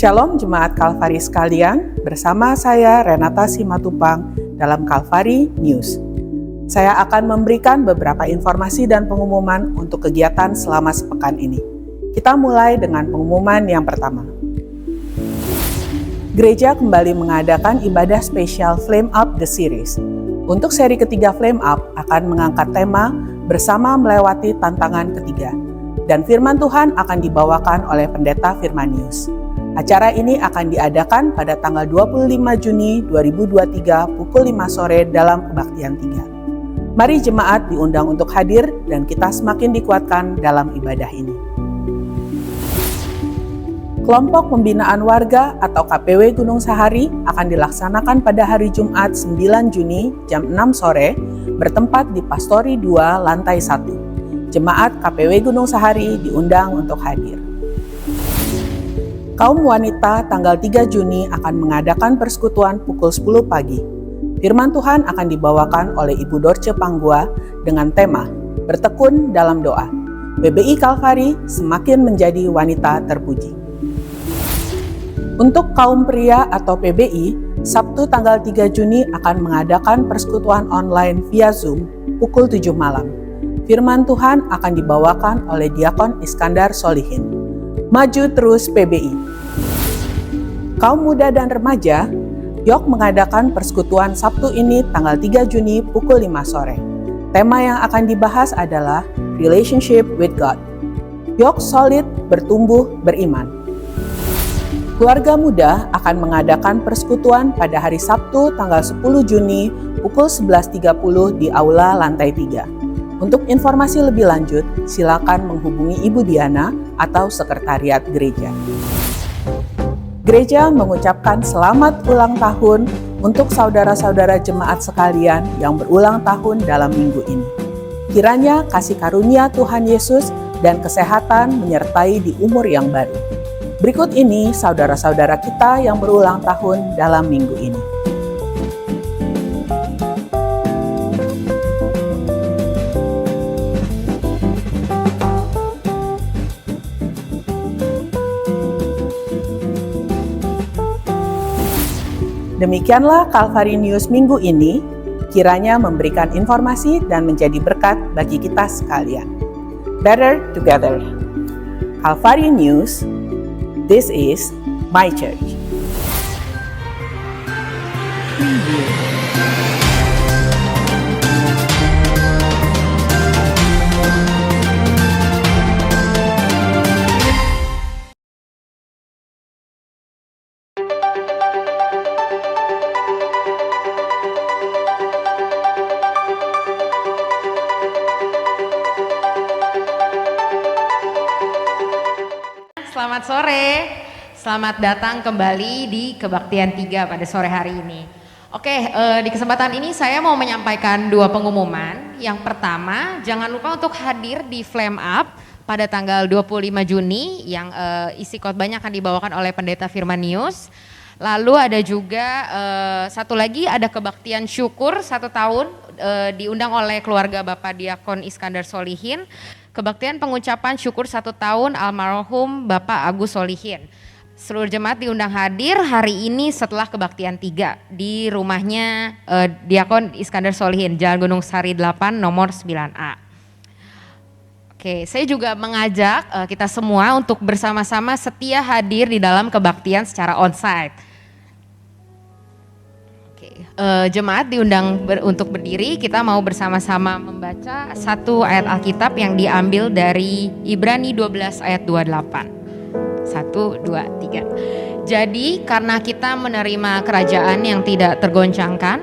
Shalom Jemaat Kalvari sekalian, bersama saya Renata Simatupang dalam Kalvari News. Saya akan memberikan beberapa informasi dan pengumuman untuk kegiatan selama sepekan ini. Kita mulai dengan pengumuman yang pertama. Gereja kembali mengadakan ibadah spesial Flame Up The Series. Untuk seri ketiga Flame Up akan mengangkat tema Bersama Melewati Tantangan Ketiga. Dan firman Tuhan akan dibawakan oleh Pendeta Firmanius. Acara ini akan diadakan pada tanggal 25 Juni 2023 pukul 5 sore dalam Kebaktian 3. Mari jemaat diundang untuk hadir dan kita semakin dikuatkan dalam ibadah ini. Kelompok Pembinaan Warga atau KPW Gunung Sahari akan dilaksanakan pada hari Jumat 9 Juni jam 6 sore bertempat di Pastori 2 lantai 1. Jemaat KPW Gunung Sahari diundang untuk hadir. Kaum wanita tanggal 3 Juni akan mengadakan persekutuan pukul 10 pagi. Firman Tuhan akan dibawakan oleh Ibu Dorce Panggua dengan tema Bertekun dalam Doa. PBI Kalvari semakin menjadi wanita terpuji. Untuk kaum pria atau PBI, Sabtu tanggal 3 Juni akan mengadakan persekutuan online via Zoom pukul 7 malam. Firman Tuhan akan dibawakan oleh Diakon Iskandar Solihin. Maju terus PBI. Kaum muda dan remaja, YOK mengadakan persekutuan Sabtu ini tanggal 3 Juni pukul 5 sore. Tema yang akan dibahas adalah Relationship with God. YOK solid, bertumbuh, beriman. Keluarga muda akan mengadakan persekutuan pada hari Sabtu tanggal 10 Juni pukul 11.30 di Aula Lantai 3. Untuk informasi lebih lanjut, silakan menghubungi Ibu Diana atau Sekretariat Gereja. Gereja mengucapkan selamat ulang tahun untuk saudara-saudara jemaat sekalian yang berulang tahun dalam minggu ini. Kiranya kasih karunia Tuhan Yesus dan kesehatan menyertai di umur yang baru. Berikut ini saudara-saudara kita yang berulang tahun dalam minggu ini. Demikianlah Kalvari News minggu ini, kiranya memberikan informasi dan menjadi berkat bagi kita sekalian. Better together. Kalvari News, this is my church. Selamat sore, selamat datang kembali di Kebaktian 3 pada sore hari ini. Oke, di kesempatan ini saya mau menyampaikan dua pengumuman. Yang pertama, jangan lupa untuk hadir di Flame Up pada tanggal 25 Juni yang isi khotbahnya akan dibawakan oleh Pendeta Firmanius. Lalu ada juga satu lagi, ada kebaktian syukur 1 tahun diundang oleh keluarga Bapak Diakon Iskandar Solihin. Kebaktian pengucapan syukur 1 tahun almarhum Bapak Agus Solihin. Seluruh jemaat diundang hadir hari ini setelah kebaktian 3 di rumahnya Diakon Iskandar Solihin, Jalan Gunung Sari 8 nomor 9A. Oke, saya juga mengajak kita semua untuk bersama-sama setia hadir di dalam kebaktian secara onsite. Jemaat diundang untuk berdiri, kita mau bersama-sama membaca satu ayat Alkitab yang diambil dari Ibrani 12 ayat 28. 1, 2, 3. Jadi karena kita menerima kerajaan yang tidak tergoncangkan,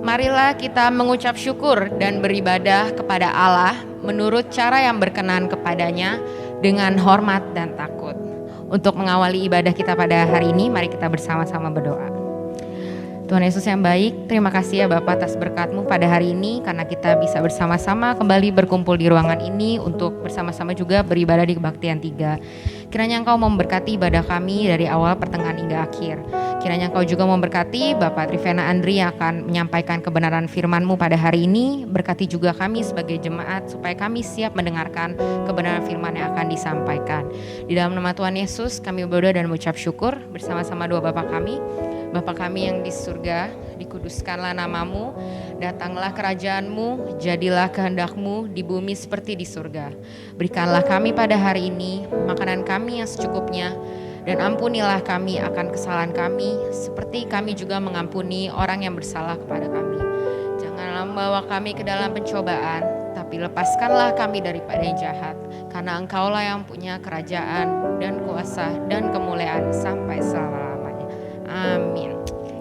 marilah kita mengucap syukur dan beribadah kepada Allah menurut cara yang berkenan kepadanya dengan hormat dan takut. Untuk mengawali ibadah kita pada hari ini, mari kita bersama-sama berdoa. Tuhan Yesus yang baik, terima kasih ya Bapak atas berkat-Mu pada hari ini karena kita bisa bersama-sama kembali berkumpul di ruangan ini untuk bersama-sama juga beribadah di Kebaktian 3. Kiranya Engkau memberkati ibadah kami dari awal, pertengahan hingga akhir. Kiranya Engkau juga memberkati Bapak Trivena Andri yang akan menyampaikan kebenaran firman-Mu pada hari ini. Berkati juga kami sebagai jemaat supaya kami siap mendengarkan kebenaran firman yang akan disampaikan. Di dalam nama Tuhan Yesus kami berdoa dan mengucap syukur bersama-sama doa Bapa kami. Bapa kami yang di surga, dikuduskanlah nama-Mu, datanglah kerajaan-Mu, jadilah kehendak-Mu di bumi seperti di surga. Berikanlah kami pada hari ini makanan kami yang secukupnya, dan ampunilah kami akan kesalahan kami, seperti kami juga mengampuni orang yang bersalah kepada kami. Janganlah membawa kami ke dalam pencobaan, tapi lepaskanlah kami daripada yang jahat, karena Engkaulah yang punya kerajaan dan kuasa dan kemuliaan sampai selama-lamanya. Amin.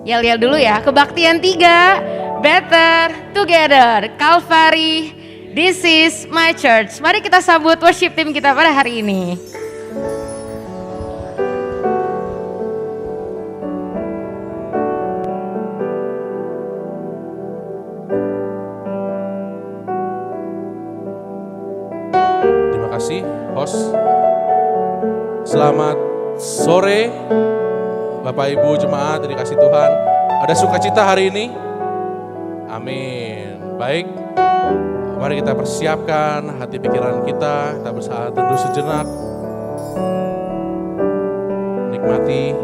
Yel-yel dulu ya, Kebaktian 3, Better Together, Calvary, This is my church. Mari kita sambut worship team kita pada hari ini. Terima kasih host. Selamat sore Bapak Ibu jemaat yang dikasih Tuhan. Ada sukacita hari ini? Amin. Baik, mari kita persiapkan hati pikiran kita. Kita bersaat teduh sejenak, nikmati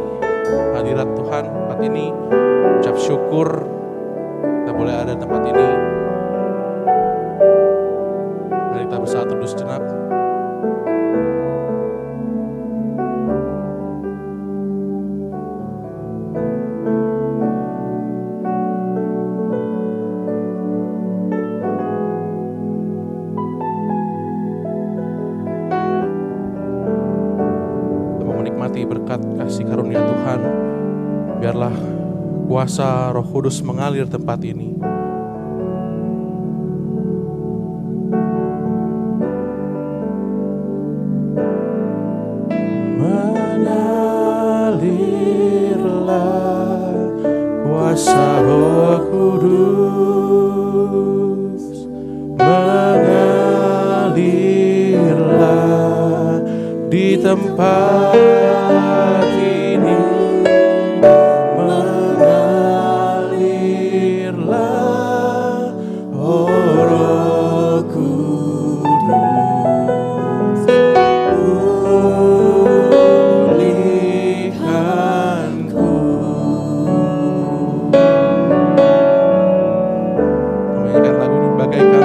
hadirat Tuhan tempat ini. Ucap syukur kita boleh ada di tempat ini. Mari kita bersaat teduh sejenak. Berkat kasih karunia Tuhan, biarlah kuasa Roh Kudus mengalir tempat ini. Mengalirlah kuasa Roh Kudus, mengalirlah di tempat ini, mengalirlah Roh Kudus, pulihkanku. Mainkan lagu ini bagaikan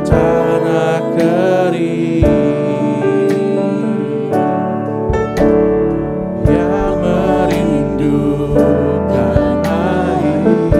tanah kering yang merindukan air.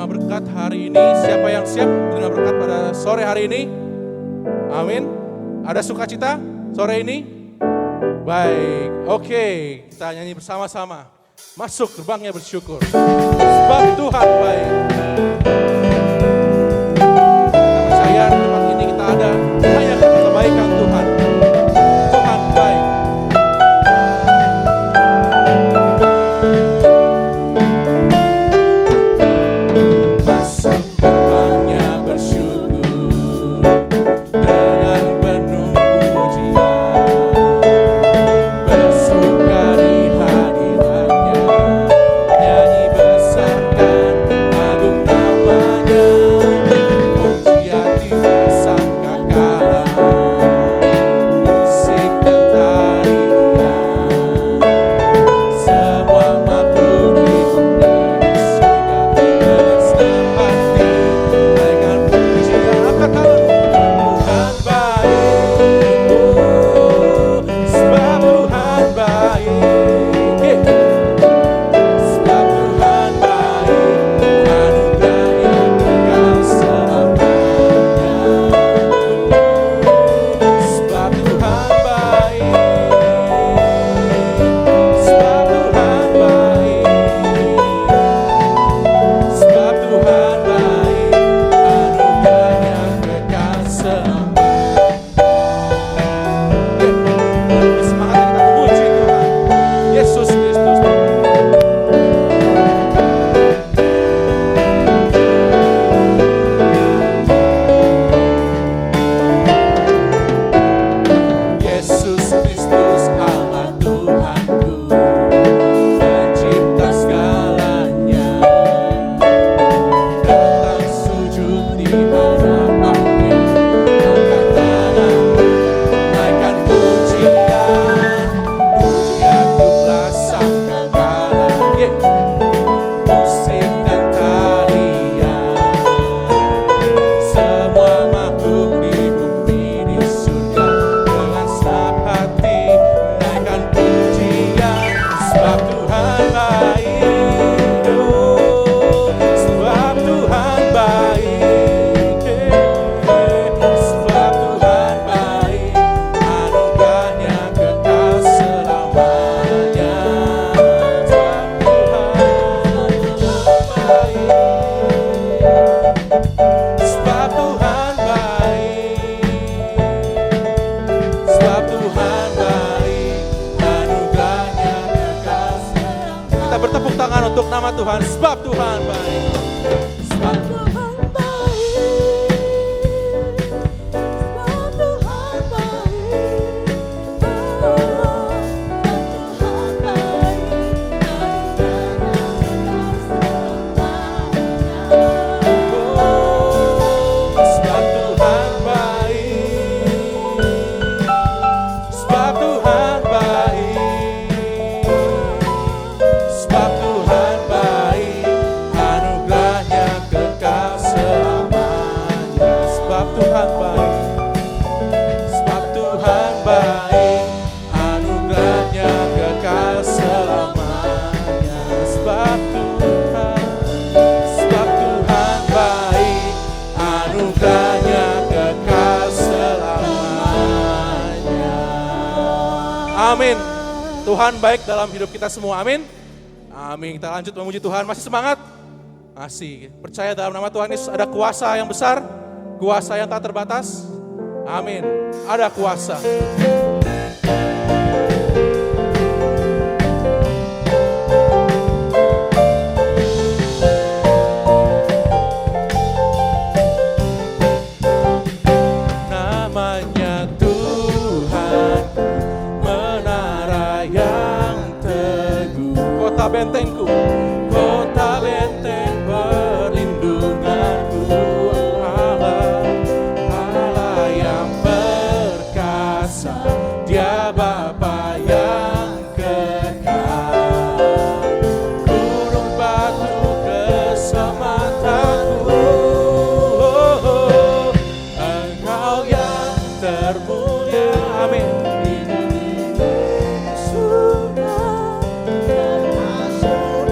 menerima berkat hari ini? Siapa yang siap menerima berkat pada sore hari ini? Amin. Ada sukacita sore ini? Baik, oke, kita nyanyi bersama-sama. Masuk gerbangnya bersyukur. Sebab Tuhan baik. Kita percaya di tempat ini kita ada hanya karena kebaikan Tuhan. Tuhan baik. Masuk gerbangnya bersyukur dengan penuh pujian. Bersuka di hadiratnya, nyanyi besarkan agung namanya. Pujian tidak sangka kalah, musik dan tarian. Semua makhluk di bumi di surga dengan senang hati naikkan pujian. Angkat tangan. Tuhan baik, oh, sebab Tuhan baik. Sebab Tuhan baik, anugerahnya kekal selamanya. Sebab Tuhan baik, sebab Tuhan baik, sebab Tuhan baik, anugerahnya kekal selamanya. Lebih semangat kita memuji Tuhan Yesus Kristus. Yesus Kristus Allah Tuhanku, pencipta segalanya, datang sujud di hadapannya, angkat tanganmu, naikkan pujian, pujian tulah sangka kalah, musik dan tarian. Semua makhluk di bumi di surga dengan senang hati naikkan pujian. Sebab Tuhan baik, oh, sebab Tuhan baik, sebab Tuhan baik, anugerahnya kekal selamanya. Sebab Tuhan baik, sebab Tuhan baik, anugerahnya kekal selamanya. Kita bertepuk tangan untuk nama Tuhan. Sebab Tuhan baik. Sebab Tuhan baik, sebab Tuhan baik, oh, sebab Tuhan baik, anugerahnya kekal selamanya. Sebab Tuhan baik, sebab Tuhan baik, sebab Tuhan baik, anugerahnya kekal selamanya. Sebab Tuhan baik, sebab Tuhan baik, anugerahnya kekal selamanya. Sebab Tuhan baik, anugerahnya kekal selamanya. Amin. Tuhan baik dalam hidup kita semua. Amin. Amin. Kita lanjut memuji Tuhan. Masih semangat? Masih. Percaya dalam nama Tuhan Yesus ada kuasa yang besar, kuasa yang tak terbatas. Amin. Ada kuasa. Namanya Tuhan, menara yang teguh, kota bentengku, kota benteng perlindunganku. Allah, Allah yang perkasa, Dia Bapa yang kekal, gunung batu keselamatanku. Engkau yang termulia. Amin. Di surga dan masuk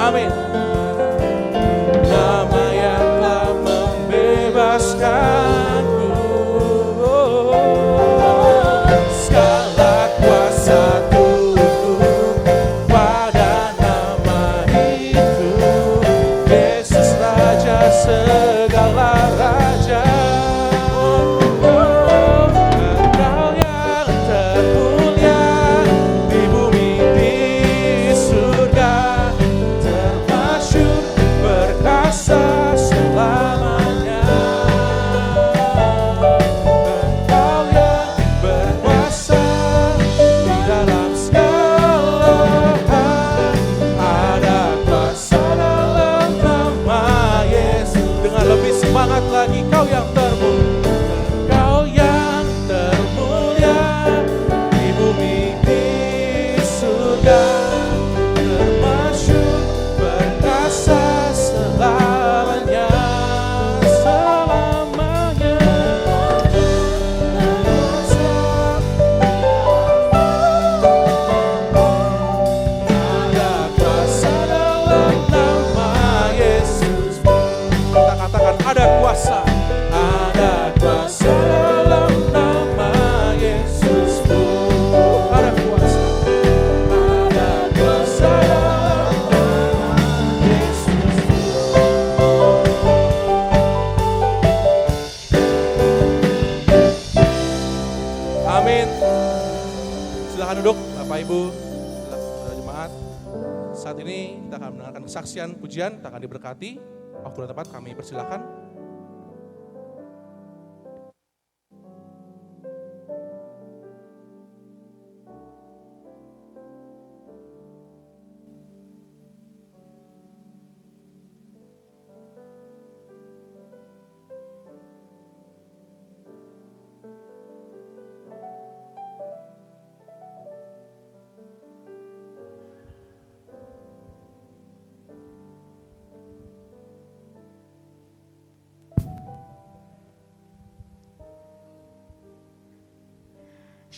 Amin. Nama yang telah membebaskanku, segala kuasa tunduk pada nama itu. Yesus Raja segala raja. Engkau yang termulia di bumi di surga, termasyur perkasa selamanya. Engkau yang berkuasa di dalam segala hal, ada kuasa dalam nama Yesus. Dengan lebih semangat lagi, kau yang termulia, kau yang termulia di bumi di surga, termasyur perkasa selamanya, selamanya. Ada kuasa dalam nama Yesus. Kita katakan ada kuasa. Ada kuasa dalam nama Yesus. Ada kuasa. Ada kuasa dalam nama Yesus. Amin. Silakan duduk Bapak Ibu, silakan saudara jemaat. Saat ini kita akan mendengarkan kesaksian pujian, kita akan diberkati. Waktu dan tempat kami persilakan.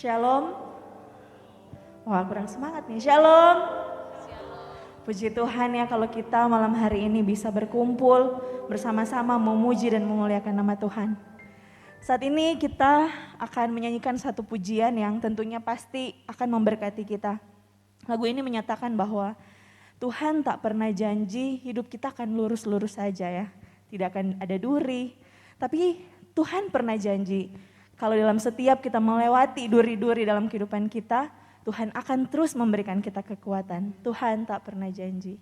Shalom. Wah, kurang semangat nih. Shalom. Puji Tuhan ya kalau kita malam hari ini bisa berkumpul bersama-sama memuji dan memuliakan nama Tuhan. Saat ini kita akan menyanyikan satu pujian yang tentunya pasti akan memberkati kita. Lagu ini menyatakan bahwa Tuhan tak pernah janji hidup kita akan lurus-lurus saja ya. Tidak akan ada duri. Tapi Tuhan pernah janji kalau dalam setiap kita melewati duri-duri dalam kehidupan kita, Tuhan akan terus memberikan kita kekuatan. Tuhan tak pernah janji.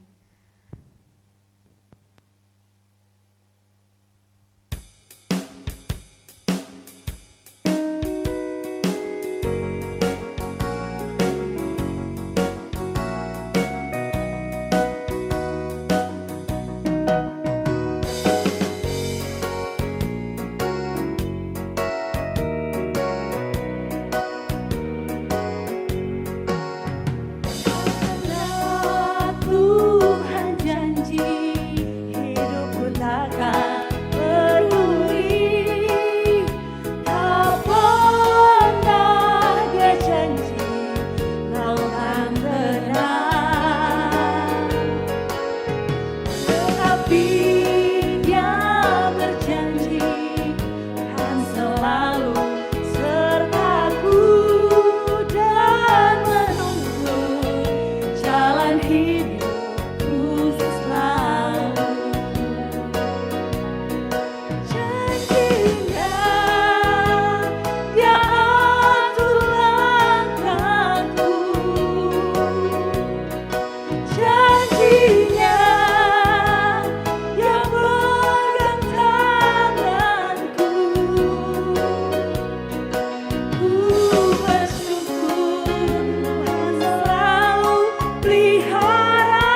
Pelihara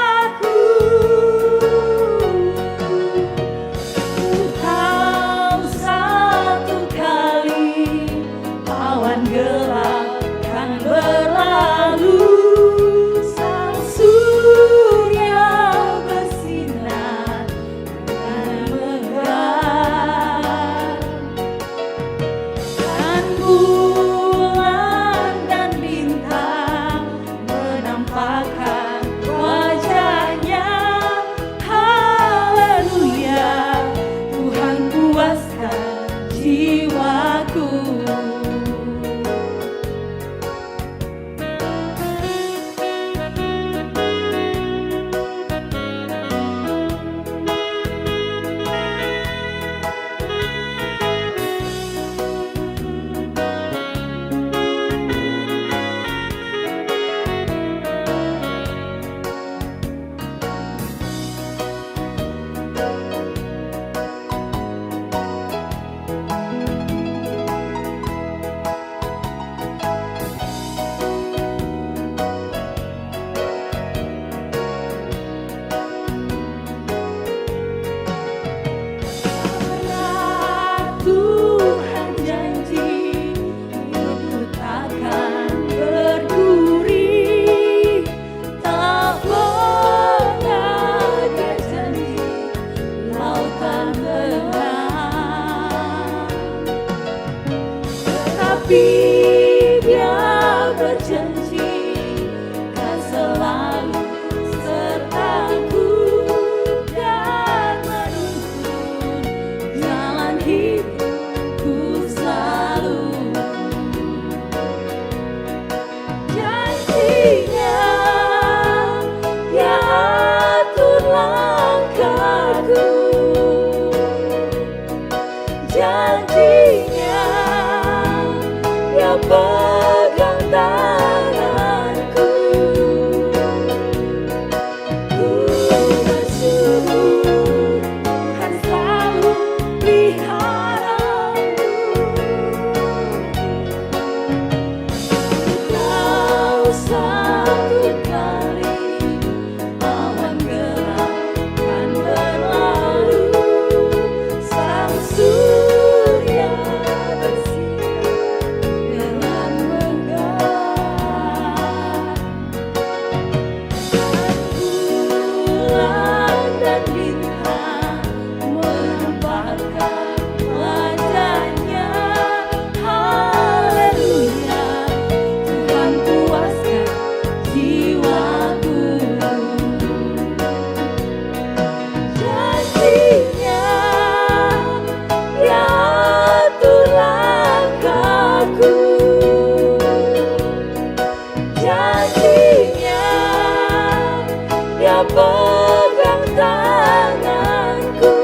pegang tanganku.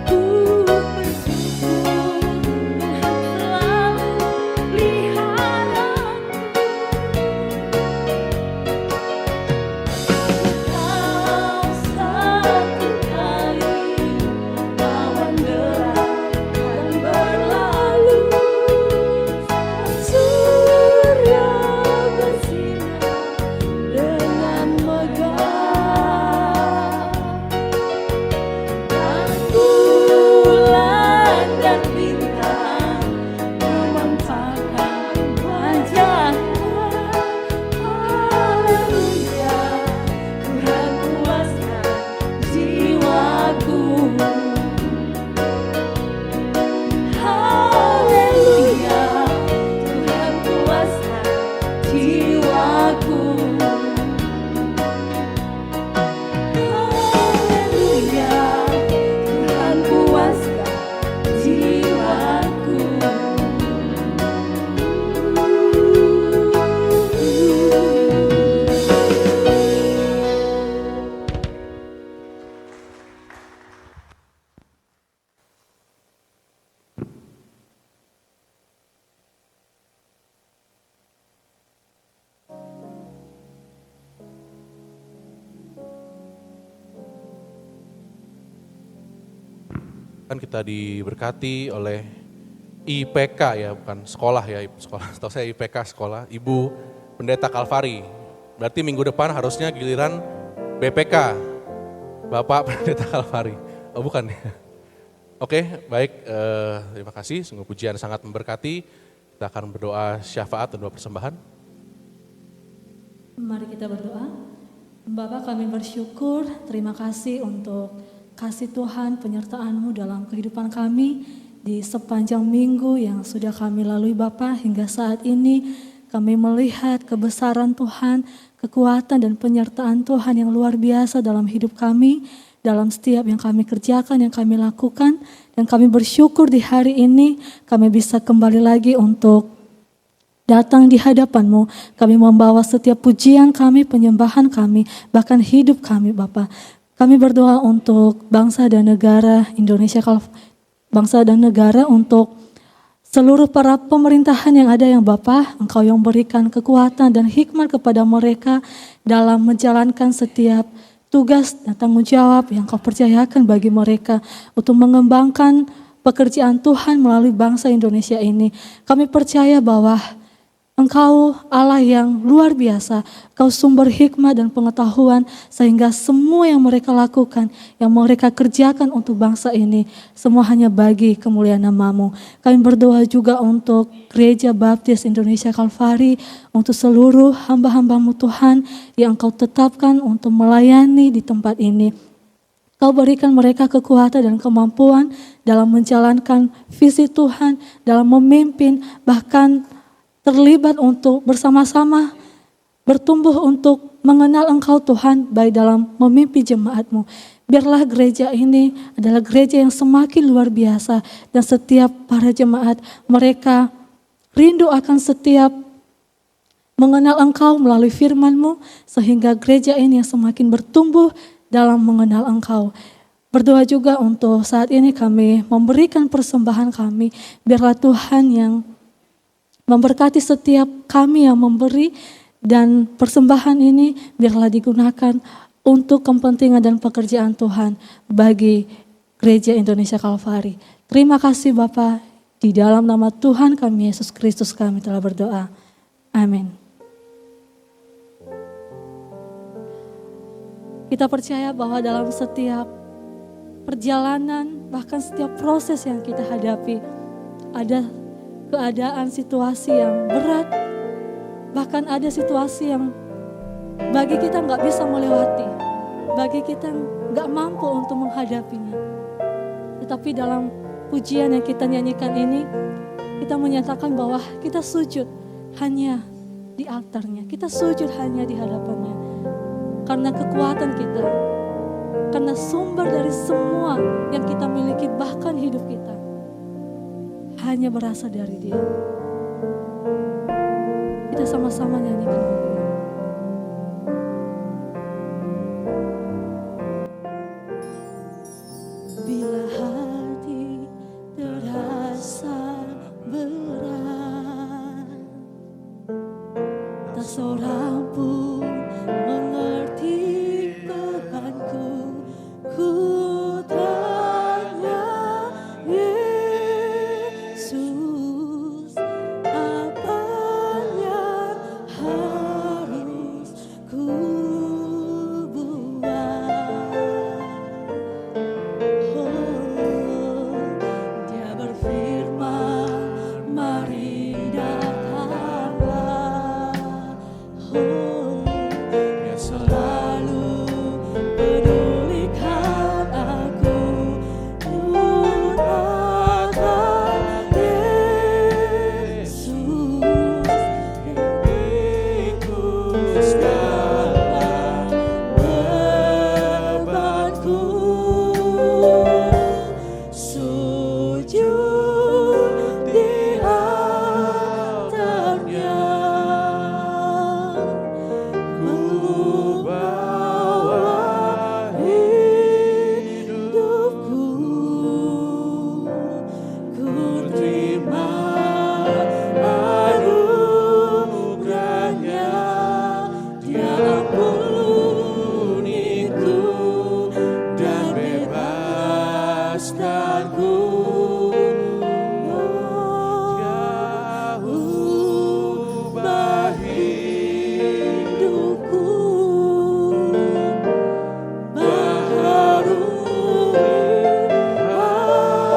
Ku bersyukur Tuhan selalu peliharaku. Kau satu kali awan derang dan berlalu, surya bersinar dengan megah, dan bulan dan bintang menampakkan wajahnya. Haleluya, Tuhan puaskan jiwaku. Haleluya, Tuhan puaskan jiwaku. Haleluya, Tuhan puaskan jiwaku. Kan kita diberkati oleh IPK ya, bukan sekolah ya, sekolah. Tahu saya IPK sekolah, Ibu Pendeta Kalvari. Berarti minggu depan harusnya giliran BPK, Bapak Pendeta Kalvari. Oh bukan ya? Oke, baik. Terima kasih. Sungguh pujian sangat memberkati. Kita akan berdoa syafaat dan doa persembahan. Mari kita berdoa. Bapa, kami bersyukur, terima kasih untuk kasih Tuhan penyertaan-Mu dalam kehidupan kami di sepanjang minggu yang sudah kami lalui Bapa. Hingga saat ini kami melihat kebesaran Tuhan, kekuatan dan penyertaan Tuhan yang luar biasa dalam hidup kami, dalam setiap yang kami kerjakan, yang kami lakukan. Dan kami bersyukur di hari ini kami bisa kembali lagi untuk datang di hadapan-Mu. Kami membawa setiap pujian kami, penyembahan kami, bahkan hidup kami Bapa. Kami berdoa untuk bangsa dan negara Indonesia, bangsa dan negara, untuk seluruh para pemerintahan yang ada yang Bapa, Engkau yang berikan kekuatan dan hikmat kepada mereka dalam menjalankan setiap tugas dan tanggung jawab yang Kau percayakan bagi mereka untuk mengembangkan pekerjaan Tuhan melalui bangsa Indonesia ini. Kami percaya bahwa Engkau Allah yang luar biasa, Kau sumber hikmat dan pengetahuan sehingga semua yang mereka lakukan, yang mereka kerjakan untuk bangsa ini, semua hanya bagi kemuliaan nama-Mu. Kami berdoa juga untuk Gereja Baptis Indonesia Kalvari, untuk seluruh hamba-hamba-Mu Tuhan yang Engkau tetapkan untuk melayani di tempat ini. Kau berikan mereka kekuatan dan kemampuan dalam menjalankan visi Tuhan, dalam memimpin, bahkan terlibat untuk bersama-sama bertumbuh untuk mengenal Engkau Tuhan, baik dalam memimpin jemaat-Mu. Biarlah gereja ini adalah gereja yang semakin luar biasa dan setiap para jemaat mereka rindu akan setiap mengenal Engkau melalui firman-Mu, sehingga gereja ini yang semakin bertumbuh dalam mengenal Engkau. Berdoa juga untuk saat ini kami memberikan persembahan kami, biarlah Tuhan yang memberkati setiap kami yang memberi, dan persembahan ini biarlah digunakan untuk kepentingan dan pekerjaan Tuhan bagi Gereja Indonesia Kalvari. Terima kasih Bapa, di dalam nama Tuhan kami Yesus Kristus kami telah berdoa. Amin. Kita percaya bahwa dalam setiap perjalanan, bahkan setiap proses yang kita hadapi, ada keadaan situasi yang berat, bahkan ada situasi yang bagi kita gak bisa melewati, bagi kita gak mampu untuk menghadapinya. Tetapi dalam pujian yang kita nyanyikan ini, kita menyatakan bahwa kita sujud hanya di altarnya, kita sujud hanya di hadapannya. Karena kekuatan kita, karena sumber dari semua yang kita miliki, bahkan hidup kita, hanya berasal dari Dia. Kita sama-sama nyanyikan lagu. selalu pedulikan aku. Tuhan Yesus, pikul segala bebanku. Sujud di altarnya, ku bawa hidupku, ku terima anugerahnya, Dia ampuniku dan bebaskanku. Dia ubah hidupku, baharui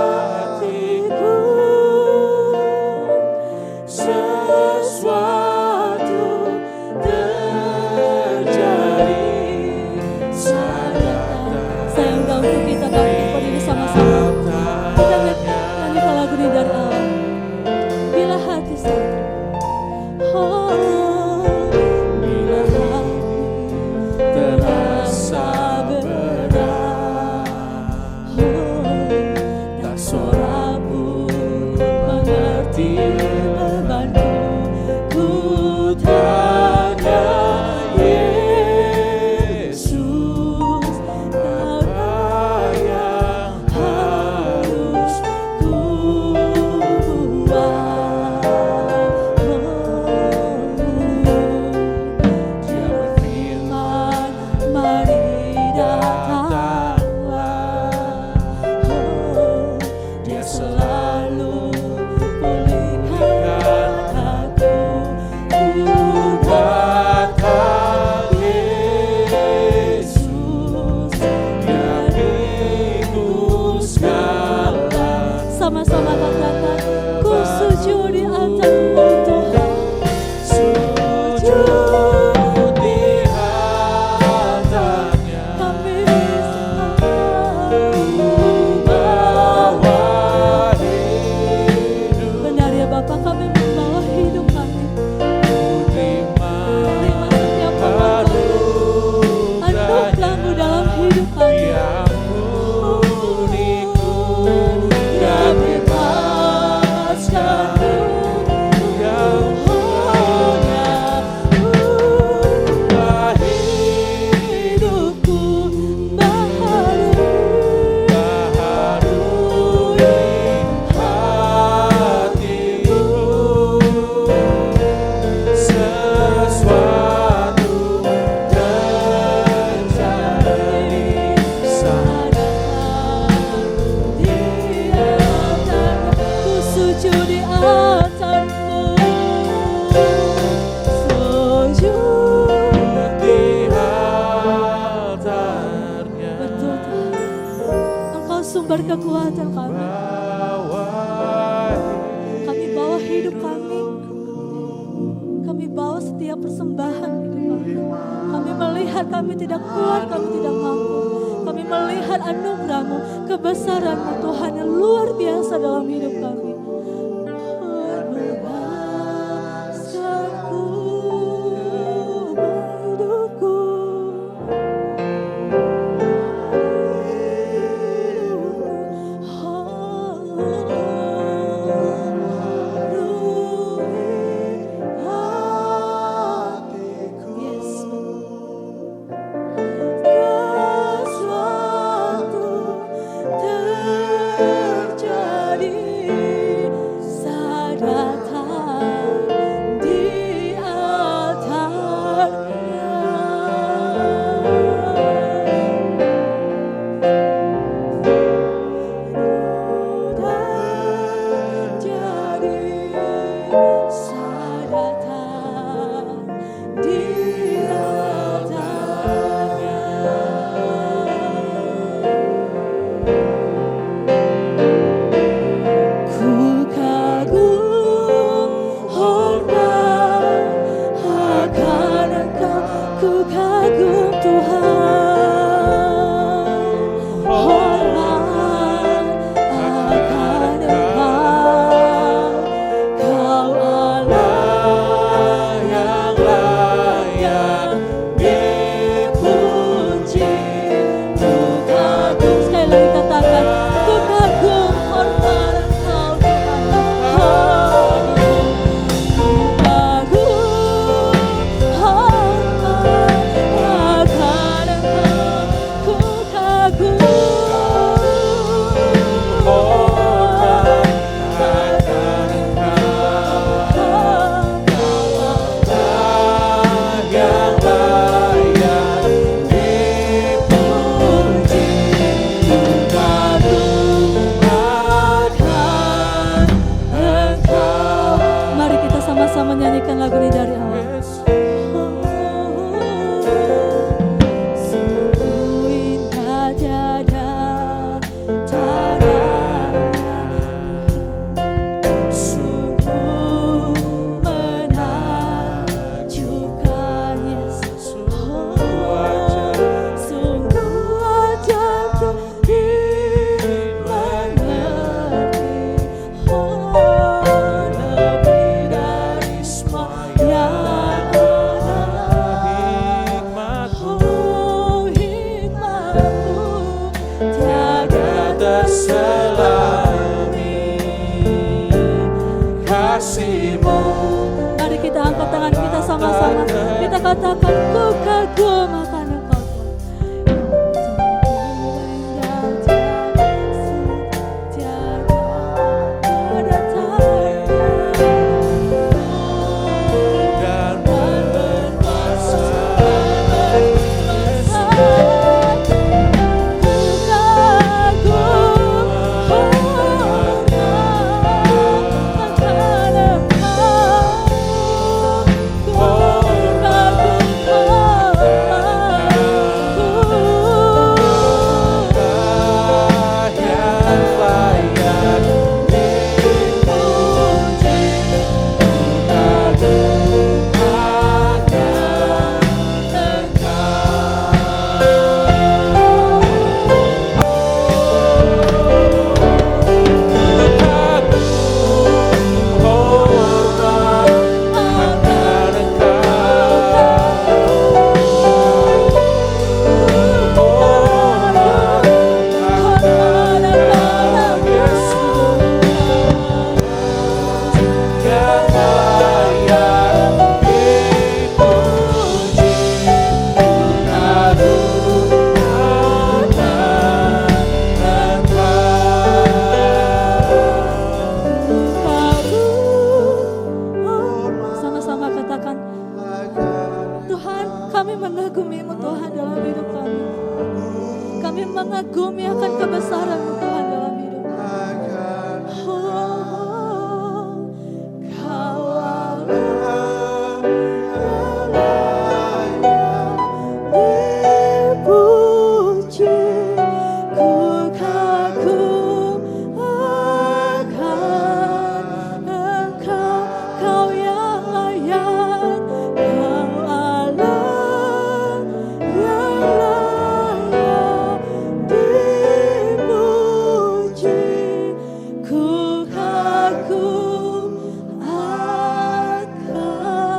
hatiku. Sesuatu terjadi saat datang. Sayang gak untuk kita bangkit berdiri sama-sama. Kita nyanyikan lagu ini dari Allah. Bila hati sakit, oh, bila hati terasa berat, oh, tak seorang pun mengerti bebanku. Ku tanya Yesus, apa yang harus ku buat? Dia berfirman, mari datanglah. Oh, Dia selalu pulihkan aku. Ku datang Yesus, Dia pikul segala. Sama-sama katakan, ku sujud di altar-Mu Tuhan. Sujud di altarnya, kami bawa hidup. Benar ya Bapak, kami membawa hidup kami. Terima setiap anugerah-Mu dalam hidup kami. Dan bebaskanku. Ubah hidupku, baharui hatiku. Sesuatu terjadi saat di altar. Ku sujud di altar-Mu, sujud di altarnya. Betul Tuhan, Engkau sumber kekuatan kami. Kami bawa hidup kami. Kami bawa setiap persembahan hidup kami. Kami melihat kami tidak kuat, kami tidak mampu. Kami melihat anugerah-Mu, kebesaran-Mu Tuhan yang luar biasa dalam hidup kami. Bebaskanku, ubah hidupku. Sesuatu terjadi Mari kita angkat tangan kita sama-sama. Kita katakan ku kagum akan Engkau. Mengagumi akan kebesaran-Mu Tuhan dalam hidup kami. Kau Allah dipuji, ku kagum akan Engkau, Kau yang layak, Kau Allah yang layak dipuji, ku kagum akan Engkau.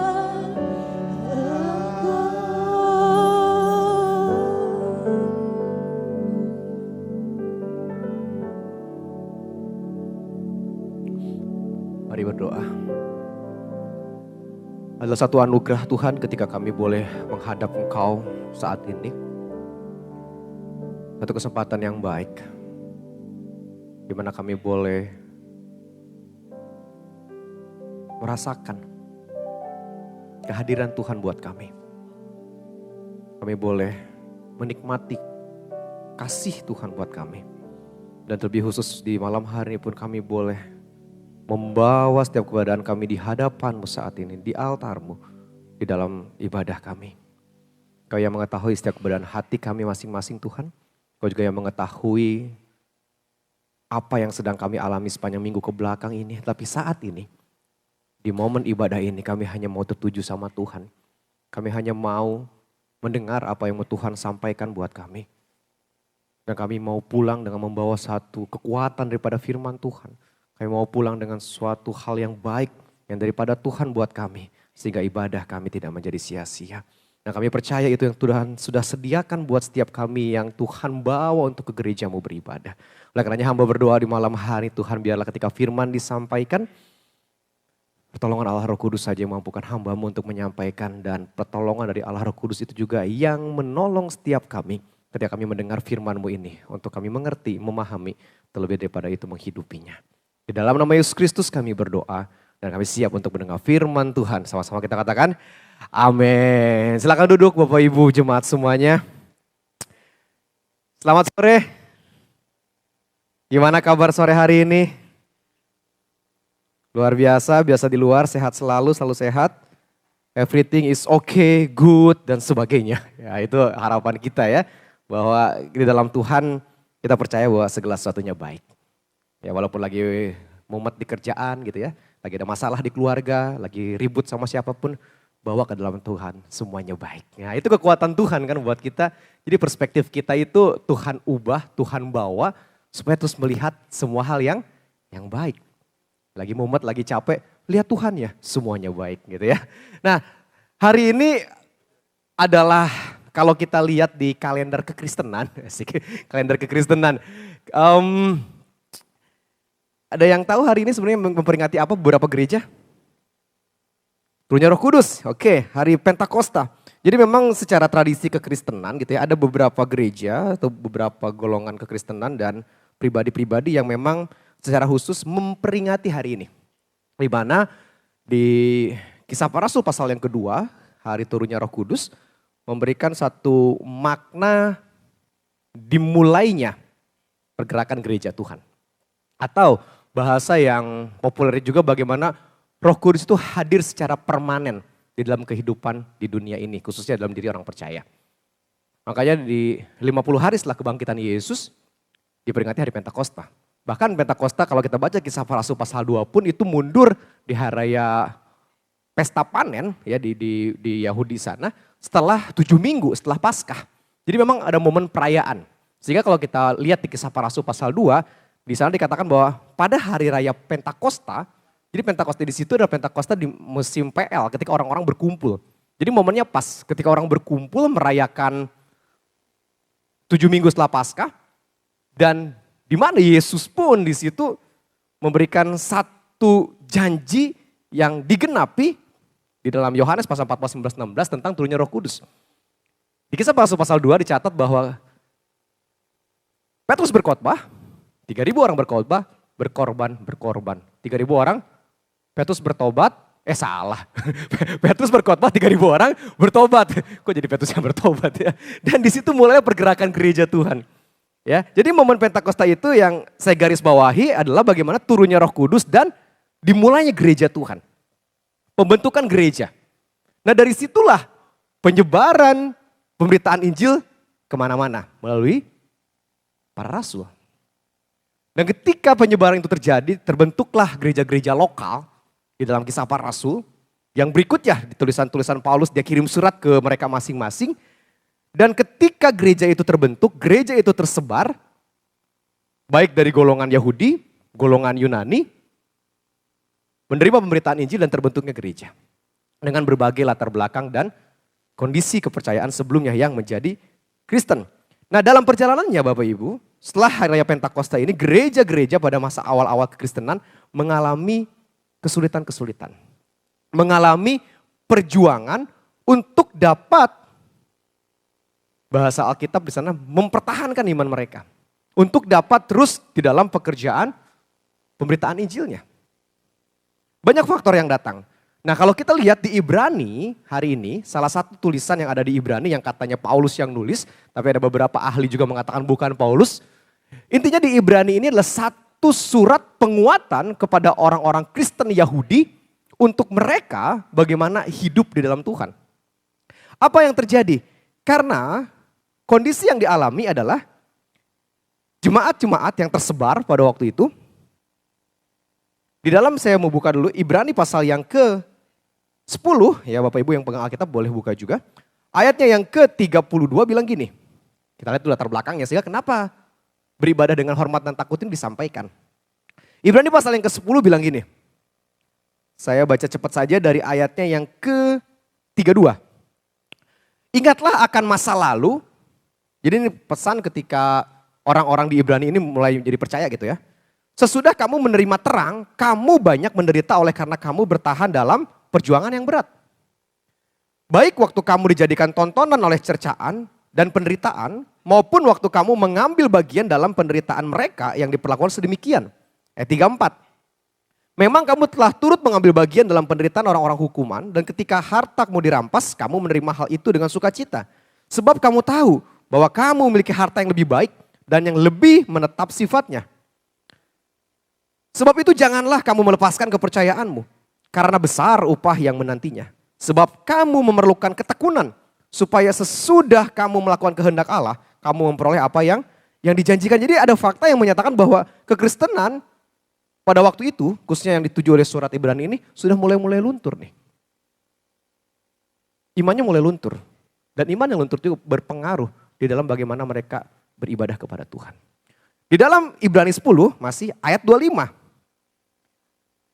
Mari berdoa. Adalah satu anugerah Tuhan ketika kami boleh menghadap Engkau saat ini. Satu kesempatan yang baik, di mana kami boleh merasakan kehadiran Tuhan buat kami. Kami boleh menikmati kasih Tuhan buat kami. Dan terlebih khusus di malam hari ini pun kami boleh membawa setiap keberadaan kami di hadapan-Mu saat ini, di altar-Mu, di dalam ibadah kami. Kau yang mengetahui setiap keberadaan hati kami masing-masing Tuhan. Kau juga yang mengetahui apa yang sedang kami alami sepanjang minggu ke belakang ini. Tapi saat ini, di momen ibadah ini kami hanya mau tertuju sama Tuhan. Kami hanya mau mendengar apa yang Tuhan sampaikan buat kami. Dan kami mau pulang dengan membawa satu kekuatan daripada firman Tuhan. Kami mau pulang dengan suatu hal yang baik yang daripada Tuhan buat kami. Sehingga ibadah kami tidak menjadi sia-sia. Dan kami percaya itu yang Tuhan sudah sediakan buat setiap kami yang Tuhan bawa untuk ke gerejamu beribadah. Oleh karenanya hamba berdoa di malam hari Tuhan, biarlah ketika firman disampaikan, pertolongan Allah Roh Kudus saja yang mampukan hambamu untuk menyampaikan. Dan pertolongan dari Allah Roh Kudus itu juga yang menolong setiap kami ketika kami mendengar firman-Mu ini. Untuk kami mengerti, memahami, terlebih daripada itu menghidupinya. Di dalam nama Yesus Kristus kami berdoa dan kami siap untuk mendengar firman Tuhan. Sama-sama kita katakan amin. Silakan duduk Bapak Ibu jemaat semuanya. Selamat sore. Gimana kabar sore hari ini? Luar biasa, biasa di luar, sehat selalu sehat. Everything is okay, good, dan sebagainya. Ya, itu harapan kita ya. Bahwa di dalam Tuhan kita percaya bahwa segala sesuatunya baik. Ya walaupun lagi mumet di kerjaan gitu ya. Lagi ada masalah di keluarga, lagi ribut sama siapapun. Bawa ke dalam Tuhan, semuanya baik. Ya, itu kekuatan Tuhan kan buat kita. Jadi perspektif kita itu Tuhan ubah, Tuhan bawa. Supaya terus melihat semua hal yang baik. Lagi mumet, lagi capek, lihat Tuhan ya, semuanya baik gitu ya. Nah, hari ini adalah kalau kita lihat di kalender kekristenan, kalender kekristenan. Ada yang tahu hari ini sebenarnya memperingati apa beberapa gereja? Turunnya Roh Kudus, oke, hari Pentakosta. Jadi memang secara tradisi kekristenan gitu ya, ada beberapa gereja atau beberapa golongan kekristenan dan pribadi-pribadi yang memang secara khusus memperingati hari ini. Di mana di Kisah Para Rasul pasal yang kedua, hari turunnya Roh Kudus, memberikan satu makna dimulainya pergerakan gereja Tuhan. Atau bahasa yang populer juga bagaimana Roh Kudus itu hadir secara permanen di dalam kehidupan di dunia ini, khususnya dalam diri orang percaya. Makanya di 50 hari setelah kebangkitan Yesus, diperingati hari Pentakosta. Bahkan Pentakosta kalau kita baca Kisah Para Rasul pasal 2 pun itu mundur di hari raya pesta panen ya di Yahudi sana setelah 7 minggu setelah Paskah. Jadi memang ada momen perayaan. Sehingga kalau kita lihat di Kisah Para Rasul pasal 2, di sana dikatakan bahwa pada hari raya Pentakosta, jadi Pentakosta di situ adalah Pentakosta di musim PL ketika orang-orang berkumpul. Jadi momennya pas ketika orang berkumpul merayakan 7 minggu setelah Paskah. Dan di mana Yesus pun di situ memberikan satu janji yang digenapi di dalam Yohanes pasal 14, 19, 16 tentang turunnya Roh Kudus. Di Kisah Para Rasul pasal 2 dicatat bahwa Petrus berkhotbah, 3.000 orang berkhotbah, berkorban. 3.000 orang, Petrus bertobat, salah. Petrus berkhotbah, 3.000 orang bertobat. Kok jadi Petrus yang bertobat ya? Dan di situ mulai pergerakan gereja Tuhan. Ya, jadi momen Pentakosta itu yang saya garis bawahi adalah bagaimana turunnya Roh Kudus dan dimulainya gereja Tuhan. Pembentukan gereja. Nah dari situlah penyebaran pemberitaan Injil kemana-mana melalui para rasul. Dan ketika penyebaran itu terjadi, terbentuklah gereja-gereja lokal di dalam Kisah Para Rasul. Yang berikutnya di tulisan-tulisan Paulus dia kirim surat ke mereka masing-masing. Dan ketika gereja itu terbentuk, gereja itu tersebar, baik dari golongan Yahudi, golongan Yunani, menerima pemberitaan Injil dan terbentuknya gereja. Dengan berbagai latar belakang dan kondisi kepercayaan sebelumnya yang menjadi Kristen. Nah dalam perjalanannya Bapak Ibu, setelah hari raya Pentakosta ini, gereja-gereja pada masa awal-awal kekristenan mengalami kesulitan-kesulitan. Mengalami perjuangan untuk dapat bahasa Alkitab di sana mempertahankan iman mereka. Untuk dapat terus di dalam pekerjaan pemberitaan Injilnya. Banyak faktor yang datang. Nah kalau kita lihat di Ibrani hari ini, salah satu tulisan yang ada di Ibrani yang katanya Paulus yang nulis, tapi ada beberapa ahli juga mengatakan bukan Paulus. Intinya di Ibrani ini adalah satu surat penguatan kepada orang-orang Kristen Yahudi untuk mereka bagaimana hidup di dalam Tuhan. Apa yang terjadi? Karena kondisi yang dialami adalah jemaat-jemaat yang tersebar pada waktu itu. Di dalam saya mau buka dulu Ibrani pasal yang ke-10, ya Bapak Ibu yang pegang Alkitab boleh buka juga. Ayatnya yang ke-32 bilang gini. Kita lihat dulu latar belakangnya, sehingga kenapa beribadah dengan hormat dan takut ini disampaikan. Ibrani pasal yang ke-10 bilang gini. Saya baca cepat saja dari ayatnya yang ke-32. Ingatlah akan masa lalu. Jadi ini pesan ketika orang-orang di Ibrani ini mulai jadi percaya gitu ya. Sesudah kamu menerima terang, kamu banyak menderita oleh karena kamu bertahan dalam perjuangan yang berat. Baik waktu kamu dijadikan tontonan oleh cercaan dan penderitaan, maupun waktu kamu mengambil bagian dalam penderitaan mereka yang diperlakukan sedemikian. Ayat 34. Memang kamu telah turut mengambil bagian dalam penderitaan orang-orang hukuman, dan ketika hartamu dirampas, kamu menerima hal itu dengan sukacita. Sebab kamu tahu bahwa kamu memiliki harta yang lebih baik dan yang lebih menetap sifatnya. Sebab itu janganlah kamu melepaskan kepercayaanmu, karena besar upah yang menantinya. Sebab kamu memerlukan ketekunan, supaya sesudah kamu melakukan kehendak Allah, kamu memperoleh apa yang dijanjikan. Jadi ada fakta yang menyatakan bahwa kekristenan pada waktu itu, khususnya yang dituju oleh surat Ibrani ini, sudah mulai luntur nih. Imannya mulai luntur. Dan iman yang luntur itu berpengaruh di dalam bagaimana mereka beribadah kepada Tuhan. Di dalam Ibrani 10 masih ayat 25.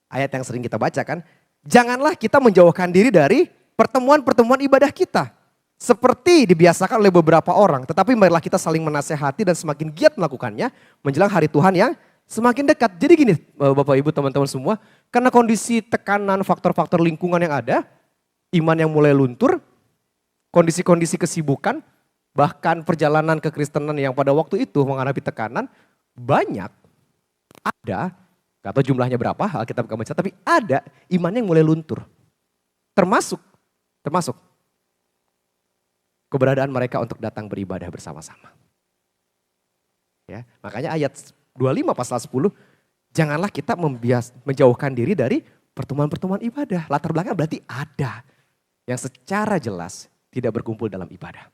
Ayat yang sering kita baca kan. Janganlah kita menjauhkan diri dari pertemuan-pertemuan ibadah kita. Seperti dibiasakan oleh beberapa orang. Tetapi marilah kita saling menasehati dan semakin giat melakukannya menjelang hari Tuhan yang semakin dekat. Jadi gini Bapak Ibu teman-teman semua, karena kondisi tekanan faktor-faktor lingkungan yang ada, iman yang mulai luntur, kondisi-kondisi kesibukan, bahkan perjalanan kekristenan yang pada waktu itu menghadapi tekanan, banyak, ada, gak tahu jumlahnya berapa, Alkitab gak baca, tapi ada iman yang mulai luntur. Termasuk keberadaan mereka untuk datang beribadah bersama-sama. Ya, makanya ayat 25 pasal 10, janganlah kita menjauhkan diri dari pertemuan-pertemuan ibadah. Latar belakang berarti ada yang secara jelas tidak berkumpul dalam ibadah.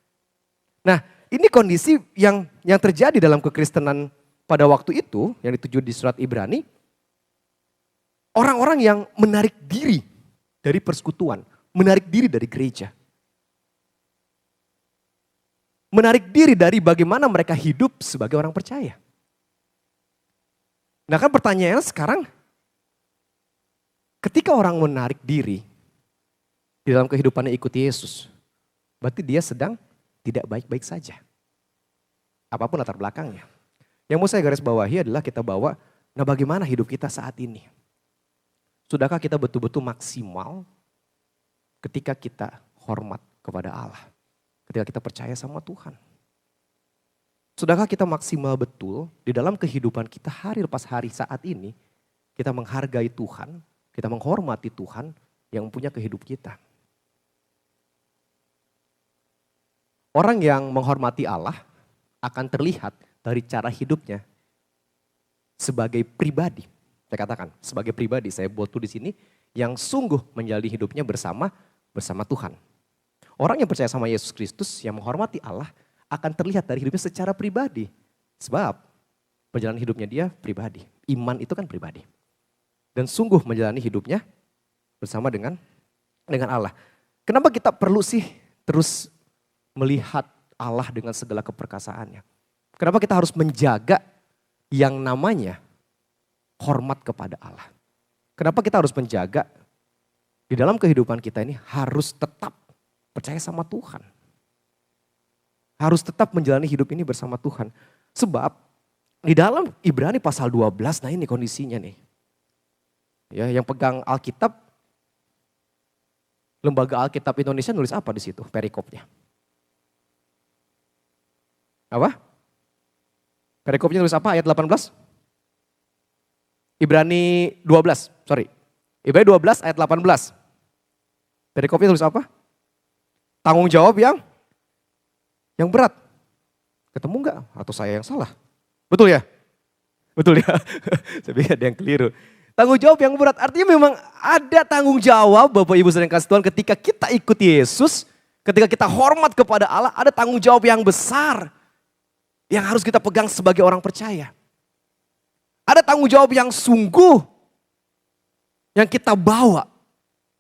Nah, ini kondisi yang terjadi dalam kekristenan pada waktu itu, yang dituju di surat Ibrani. Orang-orang yang menarik diri dari persekutuan, menarik diri dari gereja. Menarik diri dari bagaimana mereka hidup sebagai orang percaya. Nah kan pertanyaannya sekarang, ketika orang menarik diri di dalam kehidupannya ikuti Yesus, berarti dia sedang tidak baik-baik saja. Apapun latar belakangnya. Yang mau saya garis bawahi adalah kita bawa, nah bagaimana hidup kita saat ini? Sudahkah kita betul-betul maksimal ketika kita hormat kepada Allah? Ketika kita percaya sama Tuhan. Sudahkah kita maksimal betul di dalam kehidupan kita hari lepas hari saat ini, kita menghargai Tuhan, kita menghormati Tuhan yang punya kehidupan kita. Orang yang menghormati Allah akan terlihat dari cara hidupnya sebagai pribadi. Saya katakan sebagai pribadi, saya buat tuh di sini yang sungguh menjalani hidupnya bersama Tuhan. Orang yang percaya sama Yesus Kristus yang menghormati Allah akan terlihat dari hidupnya secara pribadi. Sebab perjalanan hidupnya dia pribadi. Iman itu kan pribadi. Dan sungguh menjalani hidupnya bersama dengan Allah. Kenapa kita perlu sih terus melihat Allah dengan segala keperkasaannya? Kenapa kita harus menjaga yang namanya hormat kepada Allah? Kenapa kita harus menjaga di dalam kehidupan kita ini harus tetap percaya sama Tuhan? Harus tetap menjalani hidup ini bersama Tuhan. Sebab di dalam Ibrani pasal 12, nah ini kondisinya nih. Ya, yang pegang Alkitab, Lembaga Alkitab Indonesia nulis apa di situ perikopnya? Apa? Perikopnya nulis apa ayat 18? Ibrani 12, sorry. Ibrani 12 ayat 18. Perikopnya nulis apa? Tanggung jawab yang berat. Ketemu enggak? Atau saya yang salah? Betul ya? Betul ya? Saya pikir ada yang keliru. Tanggung jawab yang berat. Artinya memang ada tanggung jawab Bapak Ibu saudara yang kasih Tuhan ketika kita ikuti Yesus. Ketika kita hormat kepada Allah, ada tanggung jawab yang besar. Yang harus kita pegang sebagai orang percaya. Ada tanggung jawab yang sungguh. Yang kita bawa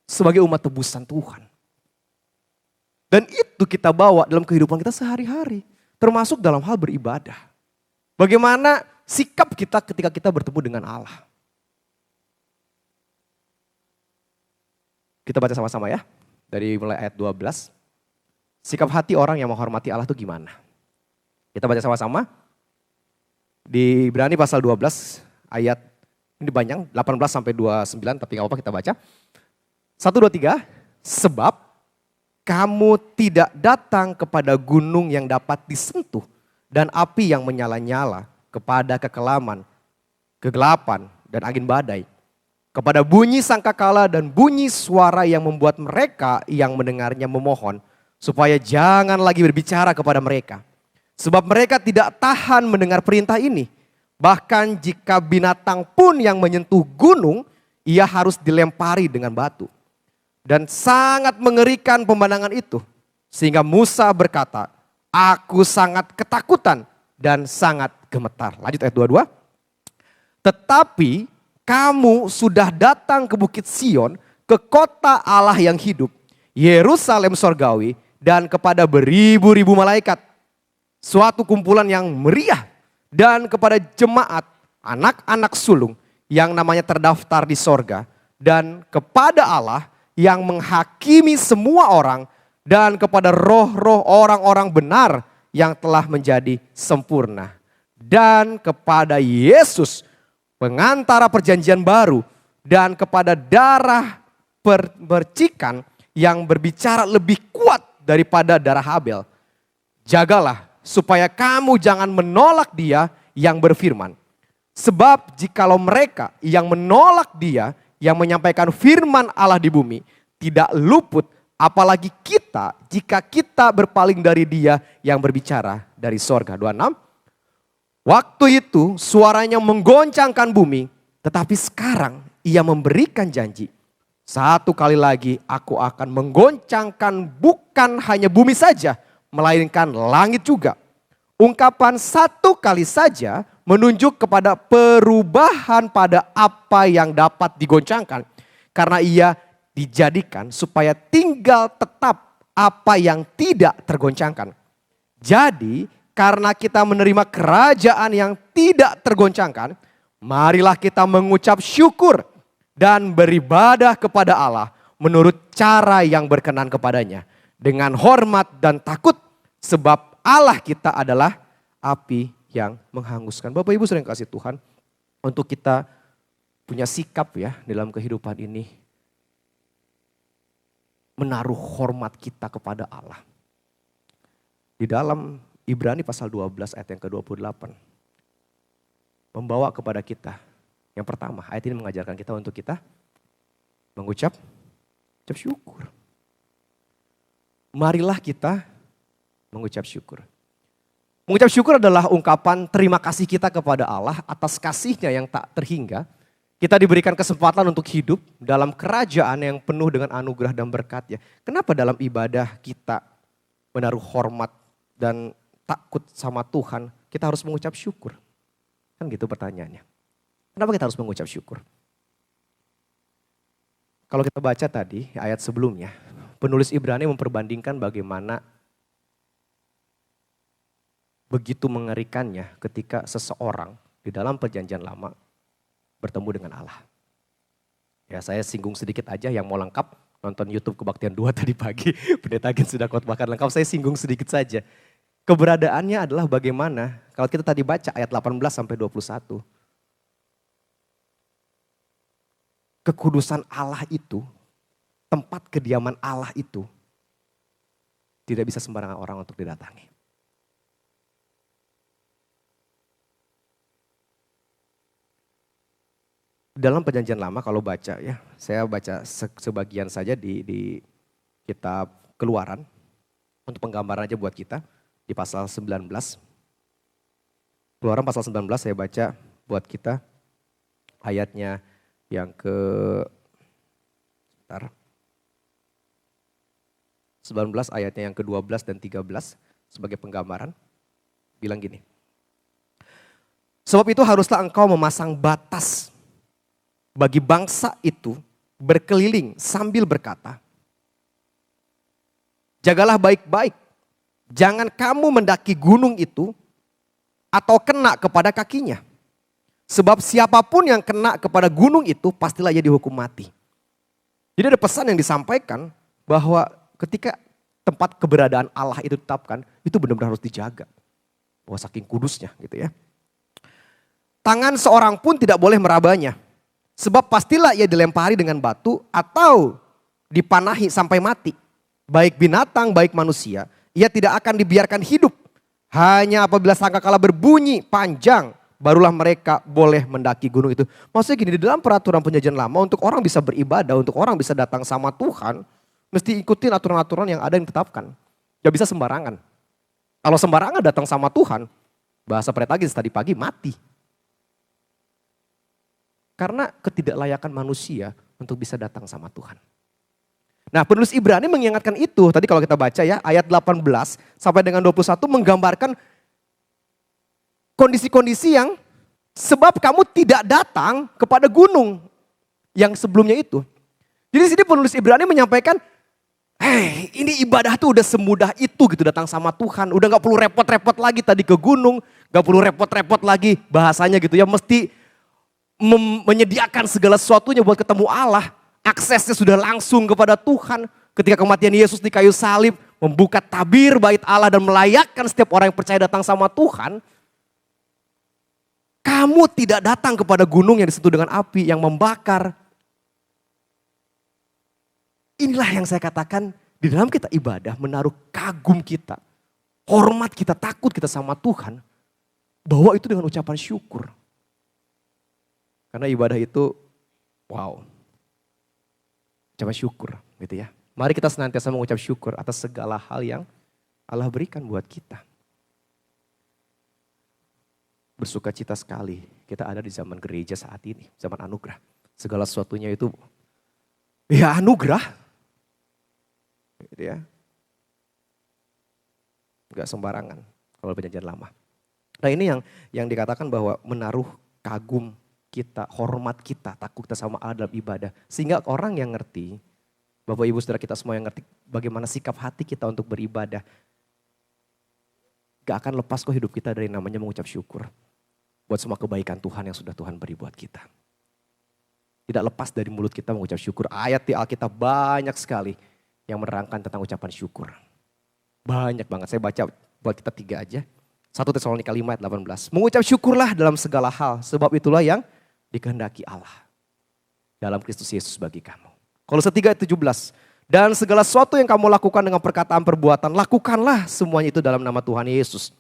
sebagai umat tebusan Tuhan. Dan itu kita bawa dalam kehidupan kita sehari-hari. Termasuk dalam hal beribadah. Bagaimana sikap kita ketika kita bertemu dengan Allah. Kita baca sama-sama ya. Dari mulai ayat 12. Sikap hati orang yang menghormati Allah itu gimana? Kita baca sama-sama. Di Ibrani pasal 12 ayat, ini banyak, 18 sampai 29, tapi gak apa-apa kita baca. 1, 2, 3. Sebab kamu tidak datang kepada gunung yang dapat disentuh dan api yang menyala-nyala, kepada kekelaman, kegelapan, dan angin badai, kepada bunyi sangkakala dan bunyi suara yang membuat mereka yang mendengarnya memohon, supaya jangan lagi berbicara kepada mereka. Sebab mereka tidak tahan mendengar perintah ini. Bahkan jika binatang pun yang menyentuh gunung, ia harus dilempari dengan batu. Dan sangat mengerikan pemandangan itu. Sehingga Musa berkata, aku sangat ketakutan dan sangat gemetar. Lanjut ayat 22. Tetapi kamu sudah datang ke Bukit Sion, ke kota Allah yang hidup, Yerusalem sorgawi, dan kepada beribu-ribu malaikat. Suatu kumpulan yang meriah, dan kepada jemaat anak-anak sulung yang namanya terdaftar di sorga, dan kepada Allah yang menghakimi semua orang, dan kepada roh-roh orang-orang benar yang telah menjadi sempurna. Dan kepada Yesus, pengantara perjanjian baru, dan kepada darah percikan yang berbicara lebih kuat daripada darah Habel. Jagalah supaya kamu jangan menolak Dia yang berfirman. Sebab jikalau mereka yang menolak Dia yang menyampaikan firman Allah di bumi tidak luput, apalagi kita jika kita berpaling dari Dia yang berbicara dari sorga. 26. Waktu itu suaranya menggoncangkan bumi, tetapi sekarang Ia memberikan janji. Satu kali lagi aku akan menggoncangkan bukan hanya bumi saja, melainkan langit juga. Ungkapan satu kali saja menunjuk kepada perubahan pada apa yang dapat digoncangkan. Karena ia dijadikan supaya tinggal tetap apa yang tidak tergoncangkan. Jadi karena kita menerima kerajaan yang tidak tergoncangkan, marilah kita mengucap syukur dan beribadah kepada Allah menurut cara yang berkenan kepadanya. Dengan hormat dan takut, sebab Allah kita adalah api yang menghanguskan. Bapak Ibu sering kasih Tuhan, untuk kita punya sikap ya dalam kehidupan ini. Menaruh hormat kita kepada Allah. Di dalam Ibrani pasal 12 ayat yang ke-28. Membawa kepada kita. Yang pertama, ayat ini mengajarkan kita untuk kita mengucap syukur. Marilah kita mengucap syukur. Mengucap syukur adalah ungkapan terima kasih kita kepada Allah atas kasih-Nya yang tak terhingga. Kita diberikan kesempatan untuk hidup dalam kerajaan yang penuh dengan anugerah dan berkat-Nya. Kenapa dalam ibadah kita menaruh hormat dan takut sama Tuhan, kita harus mengucap syukur? Kan gitu pertanyaannya. Kenapa kita harus mengucap syukur? Kalau kita baca tadi ayat sebelumnya, penulis Ibrani memperbandingkan bagaimana begitu mengerikannya ketika seseorang di dalam perjanjian lama bertemu dengan Allah. Ya, saya singgung sedikit aja, yang mau lengkap nonton YouTube Kebaktian 2 tadi pagi. Pendeta Gen sudah khotbahkan lengkap, saya singgung sedikit saja. Keberadaannya adalah bagaimana, kalau kita tadi baca ayat 18 sampai 21. Kekudusan Allah itu, tempat kediaman Allah itu, tidak bisa sembarangan orang untuk didatangi. Dalam perjanjian lama kalau baca ya, saya baca sebagian saja di kitab Keluaran. Untuk penggambaran aja buat kita, di pasal 19. Keluaran pasal 19 saya baca buat kita ayatnya yang ke 19 ayatnya yang ke-12 dan 13 sebagai penggambaran. Bilang gini. Sebab itu haruslah engkau memasang batas bagi bangsa itu berkeliling sambil berkata, Jagalah baik-baik. Jangan kamu mendaki gunung itu atau kena kepada kakinya. Sebab siapapun yang kena kepada gunung itu pastilah ia dihukum mati. Jadi ada pesan yang disampaikan bahwa ketika tempat keberadaan Allah itu ditetapkan, itu benar-benar harus dijaga. Bahwa saking kudusnya gitu ya. Tangan seorang pun tidak boleh merabanya. Sebab pastilah ia dilempari dengan batu atau dipanahi sampai mati. Baik binatang, baik manusia. Ia tidak akan dibiarkan hidup. Hanya apabila sangkakala berbunyi panjang, barulah mereka boleh mendaki gunung itu. Maksudnya gini, di dalam peraturan perjanjian lama untuk orang bisa beribadah, untuk orang bisa datang sama Tuhan, mesti ikutin aturan-aturan yang ada yang ditetapkan. Gak bisa sembarangan. Kalau sembarangan datang sama Tuhan, bahasa Pretagis tadi pagi mati. Karena ketidaklayakan manusia untuk bisa datang sama Tuhan. Nah, penulis Ibrani mengingatkan itu. Tadi kalau kita baca ya, ayat 18 sampai dengan 21 menggambarkan kondisi-kondisi yang sebab kamu tidak datang kepada gunung yang sebelumnya itu. Jadi di sini penulis Ibrani menyampaikan, ini ibadah tuh udah semudah itu gitu datang sama Tuhan. Udah gak perlu repot-repot lagi tadi ke gunung, gak perlu repot-repot lagi bahasanya gitu ya. Mesti menyediakan segala sesuatunya buat ketemu Allah. Aksesnya sudah langsung kepada Tuhan. Ketika kematian Yesus di kayu salib, membuka tabir bait Allah dan melayakkan setiap orang yang percaya datang sama Tuhan. Kamu tidak datang kepada gunung yang disentuh dengan api yang membakar. Inilah yang saya katakan di dalam kita ibadah menaruh kagum kita. Hormat kita, takut kita sama Tuhan. Bawa itu dengan ucapan syukur. Karena ibadah itu, wow. Ucapan syukur gitu ya. Mari kita senantiasa mengucap syukur atas segala hal yang Allah berikan buat kita. Bersuka cita sekali kita ada di zaman gereja saat ini, zaman anugerah. Segala sesuatunya itu ya anugerah. Gitu ya. Enggak sembarangan kalau perjanjian lama. Nah ini yang dikatakan bahwa menaruh kagum kita, hormat kita, takut kita sama Allah dalam ibadah. Sehingga orang yang ngerti, Bapak Ibu Saudara kita semua yang ngerti bagaimana sikap hati kita untuk beribadah. Gak akan lepas kok hidup kita dari namanya mengucap syukur. Buat semua kebaikan Tuhan yang sudah Tuhan beri buat kita. Tidak lepas dari mulut kita mengucap syukur. Ayat di Alkitab banyak sekali yang menerangkan tentang ucapan syukur. Banyak banget, saya baca buat kita 3 aja. 1 Tesalonika 5 ayat 18. Mengucap syukurlah dalam segala hal, sebab itulah yang dikehendaki Allah dalam Kristus Yesus bagi kamu. Kolose 3 ayat 17. Dan segala sesuatu yang kamu lakukan dengan perkataan perbuatan, lakukanlah semuanya itu dalam nama Tuhan Yesus.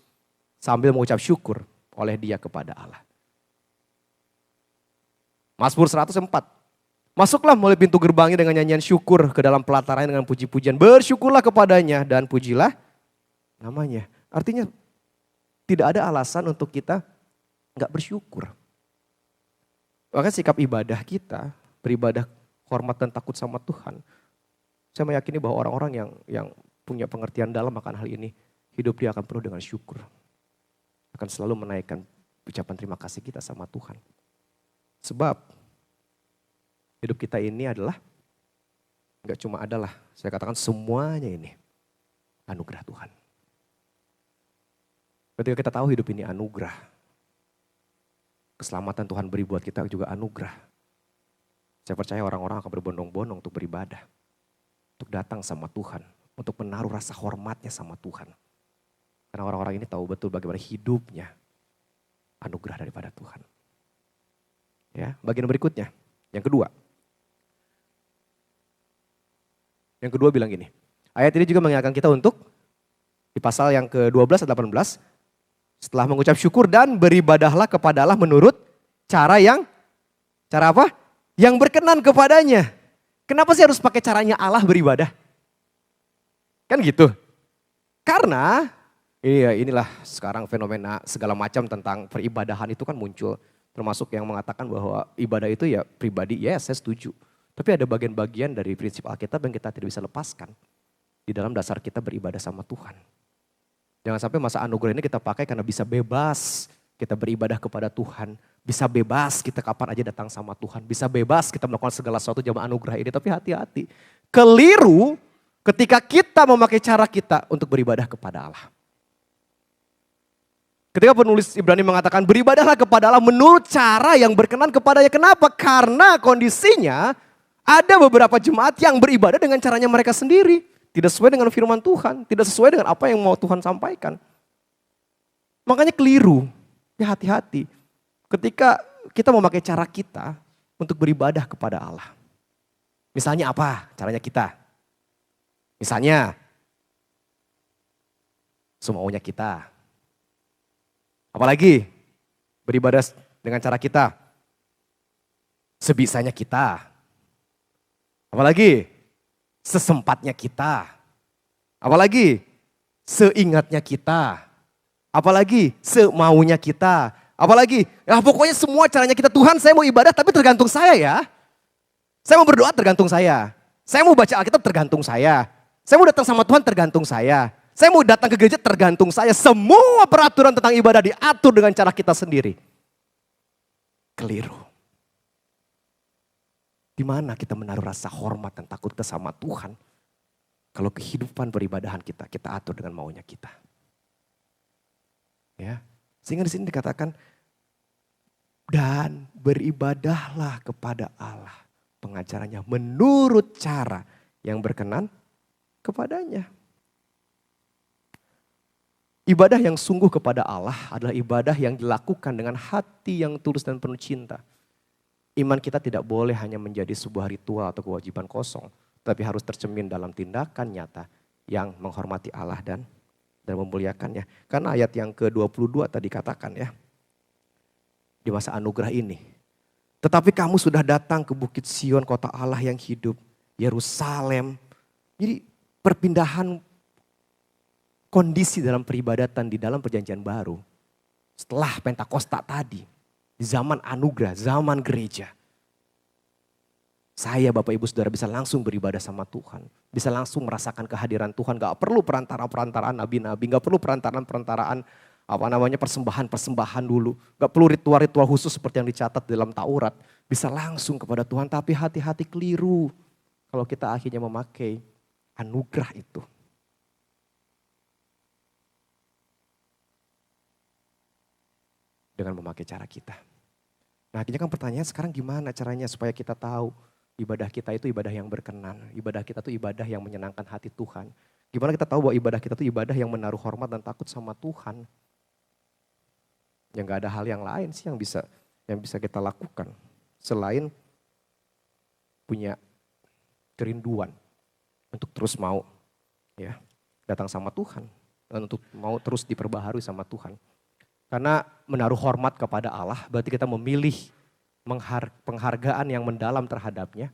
Sambil mengucap syukur oleh Dia kepada Allah. Mazmur 104. Masuklah melalui pintu gerbangnya dengan nyanyian syukur, ke dalam pelatarannya dengan puji-pujian. Bersyukurlah kepadanya dan pujilah namanya. Artinya tidak ada alasan untuk kita gak bersyukur. Maka sikap ibadah kita, beribadah hormat dan takut sama Tuhan. Saya meyakini bahwa orang-orang yang punya pengertian dalam akan hal ini, hidup dia akan penuh dengan syukur. Akan selalu menaikkan ucapan terima kasih kita sama Tuhan. Sebab hidup kita ini adalah, gak cuma adalah, saya katakan semuanya ini anugerah Tuhan. Ketika kita tahu hidup ini anugerah, keselamatan Tuhan beri buat kita juga anugerah. Saya percaya orang-orang akan berbondong-bondong untuk beribadah. Untuk datang sama Tuhan. Untuk menaruh rasa hormatnya sama Tuhan. Karena orang-orang ini tahu betul bagaimana hidupnya anugerah daripada Tuhan. Ya, bagian berikutnya. Yang kedua. Yang kedua bilang gini. Ayat ini juga mengingatkan kita untuk di pasal yang ke-12 atau 18. Setelah mengucap syukur dan beribadahlah kepada Allah menurut cara apa? Yang berkenan kepadanya. Kenapa sih harus pakai caranya Allah beribadah? Kan gitu. Karena inilah sekarang fenomena segala macam tentang peribadahan itu kan muncul. Termasuk yang mengatakan bahwa ibadah itu ya pribadi, ya saya setuju. Tapi ada bagian-bagian dari prinsip Alkitab yang kita tidak bisa lepaskan. Di dalam dasar kita beribadah sama Tuhan. Jangan sampai masa anugerah ini kita pakai karena bisa bebas kita beribadah kepada Tuhan. Bisa bebas kita kapan aja datang sama Tuhan. Bisa bebas kita melakukan segala sesuatu zaman anugerah ini. Tapi hati-hati. Keliru ketika kita memakai cara kita untuk beribadah kepada Allah. Ketika penulis Ibrani mengatakan beribadahlah kepada Allah menurut cara yang berkenan kepadanya. Kenapa? Karena kondisinya ada beberapa jemaat yang beribadah dengan caranya mereka sendiri. Tidak sesuai dengan firman Tuhan, tidak sesuai dengan apa yang mau Tuhan sampaikan. Makanya keliru, ya hati-hati. Ketika kita memakai cara kita untuk beribadah kepada Allah. Misalnya apa caranya kita? Misalnya, semaunya kita. Apalagi beribadah dengan cara kita. Sebisanya kita. Apalagi sesempatnya kita. Apalagi seingatnya kita. Apalagi semaunya kita. Apalagi, ya pokoknya semua caranya kita. Tuhan, saya mau ibadah tapi tergantung saya ya. Saya mau berdoa tergantung saya. Saya mau baca Alkitab tergantung saya. Saya mau datang sama Tuhan tergantung saya. Saya mau datang ke gereja tergantung saya. Semua peraturan tentang ibadah diatur dengan cara kita sendiri. Keliru. Di mana kita menaruh rasa hormat dan takut kita sama Tuhan? Kalau kehidupan peribadahan kita atur dengan maunya kita. Ya, sehingga di sini dikatakan dan beribadahlah kepada Allah, pengajarannya menurut cara yang berkenan kepadanya. Ibadah yang sungguh kepada Allah adalah ibadah yang dilakukan dengan hati yang tulus dan penuh cinta. Iman kita tidak boleh hanya menjadi sebuah ritual atau kewajiban kosong, tapi harus tercermin dalam tindakan nyata yang menghormati Allah dan memuliakannya. Karena ayat yang ke-22 tadi katakan ya, di masa anugerah ini. Tetapi kamu sudah datang ke Bukit Sion, kota Allah yang hidup, Yerusalem. Jadi perpindahan kondisi dalam peribadatan di dalam perjanjian baru. Setelah Pentakosta tadi, di zaman anugerah, zaman gereja. Saya Bapak Ibu Saudara bisa langsung beribadah sama Tuhan. Bisa langsung merasakan kehadiran Tuhan. Gak perlu perantara-perantaraan nabi-nabi. Gak perlu perantara-perantaraan persembahan-persembahan dulu. Gak perlu ritual-ritual khusus seperti yang dicatat dalam Taurat. Bisa langsung kepada Tuhan. Tapi hati-hati keliru kalau kita akhirnya memakai anugerah itu. Dengan memakai cara kita. Nah akhirnya kan pertanyaan sekarang gimana caranya supaya kita tahu ibadah kita itu ibadah yang berkenan. Ibadah kita itu ibadah yang menyenangkan hati Tuhan. Gimana kita tahu bahwa ibadah kita itu ibadah yang menaruh hormat dan takut sama Tuhan. Yang gak ada hal yang lain sih yang bisa kita lakukan. Selain punya kerinduan untuk terus mau ya datang sama Tuhan. Dan untuk mau terus diperbaharui sama Tuhan. Karena menaruh hormat kepada Allah berarti kita memilih penghargaan yang mendalam terhadapnya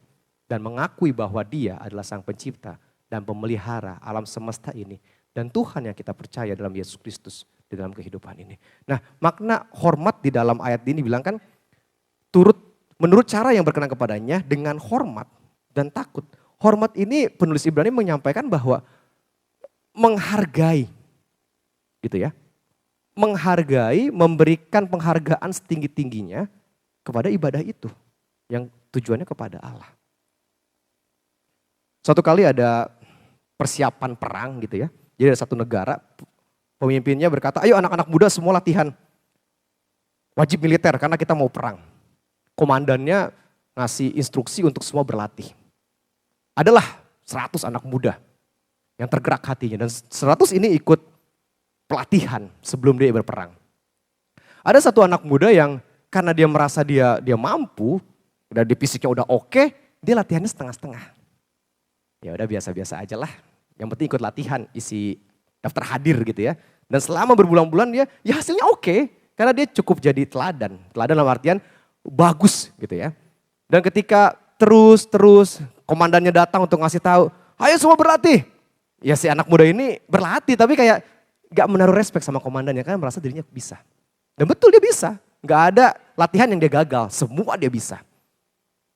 dan mengakui bahwa Dia adalah Sang Pencipta dan pemelihara alam semesta ini dan Tuhan yang kita percaya dalam Yesus Kristus di dalam kehidupan ini. Nah, makna hormat di dalam ayat ini bilang kan menurut cara yang berkenan kepadanya dengan hormat dan takut. Hormat ini penulis Ibrani menyampaikan bahwa menghargai gitu ya. Menghargai, memberikan penghargaan setinggi-tingginya kepada ibadah itu. Yang tujuannya kepada Allah. Suatu kali ada persiapan perang gitu ya. Jadi ada satu negara, pemimpinnya berkata, ayo anak-anak muda semua latihan. Wajib militer karena kita mau perang. Komandannya ngasih instruksi untuk semua berlatih. Adalah 100 anak muda yang tergerak hatinya. Dan 100 ini ikut pelatihan sebelum dia berperang. Ada satu anak muda yang karena dia merasa dia mampu, dan di fisiknya udah oke, dia latihannya setengah-setengah. Ya udah biasa-biasa aja lah. Yang penting ikut latihan, isi daftar hadir gitu ya. Dan selama berbulan-bulan dia ya hasilnya oke, karena dia cukup jadi teladan. Teladan dalam artian bagus gitu ya. Dan ketika terus komandannya datang untuk ngasih tahu, ayo semua berlatih. Ya si anak muda ini berlatih tapi kayak gak menaruh respek sama komandannya karena merasa dirinya bisa. Dan betul dia bisa. Gak ada latihan yang dia gagal. Semua dia bisa.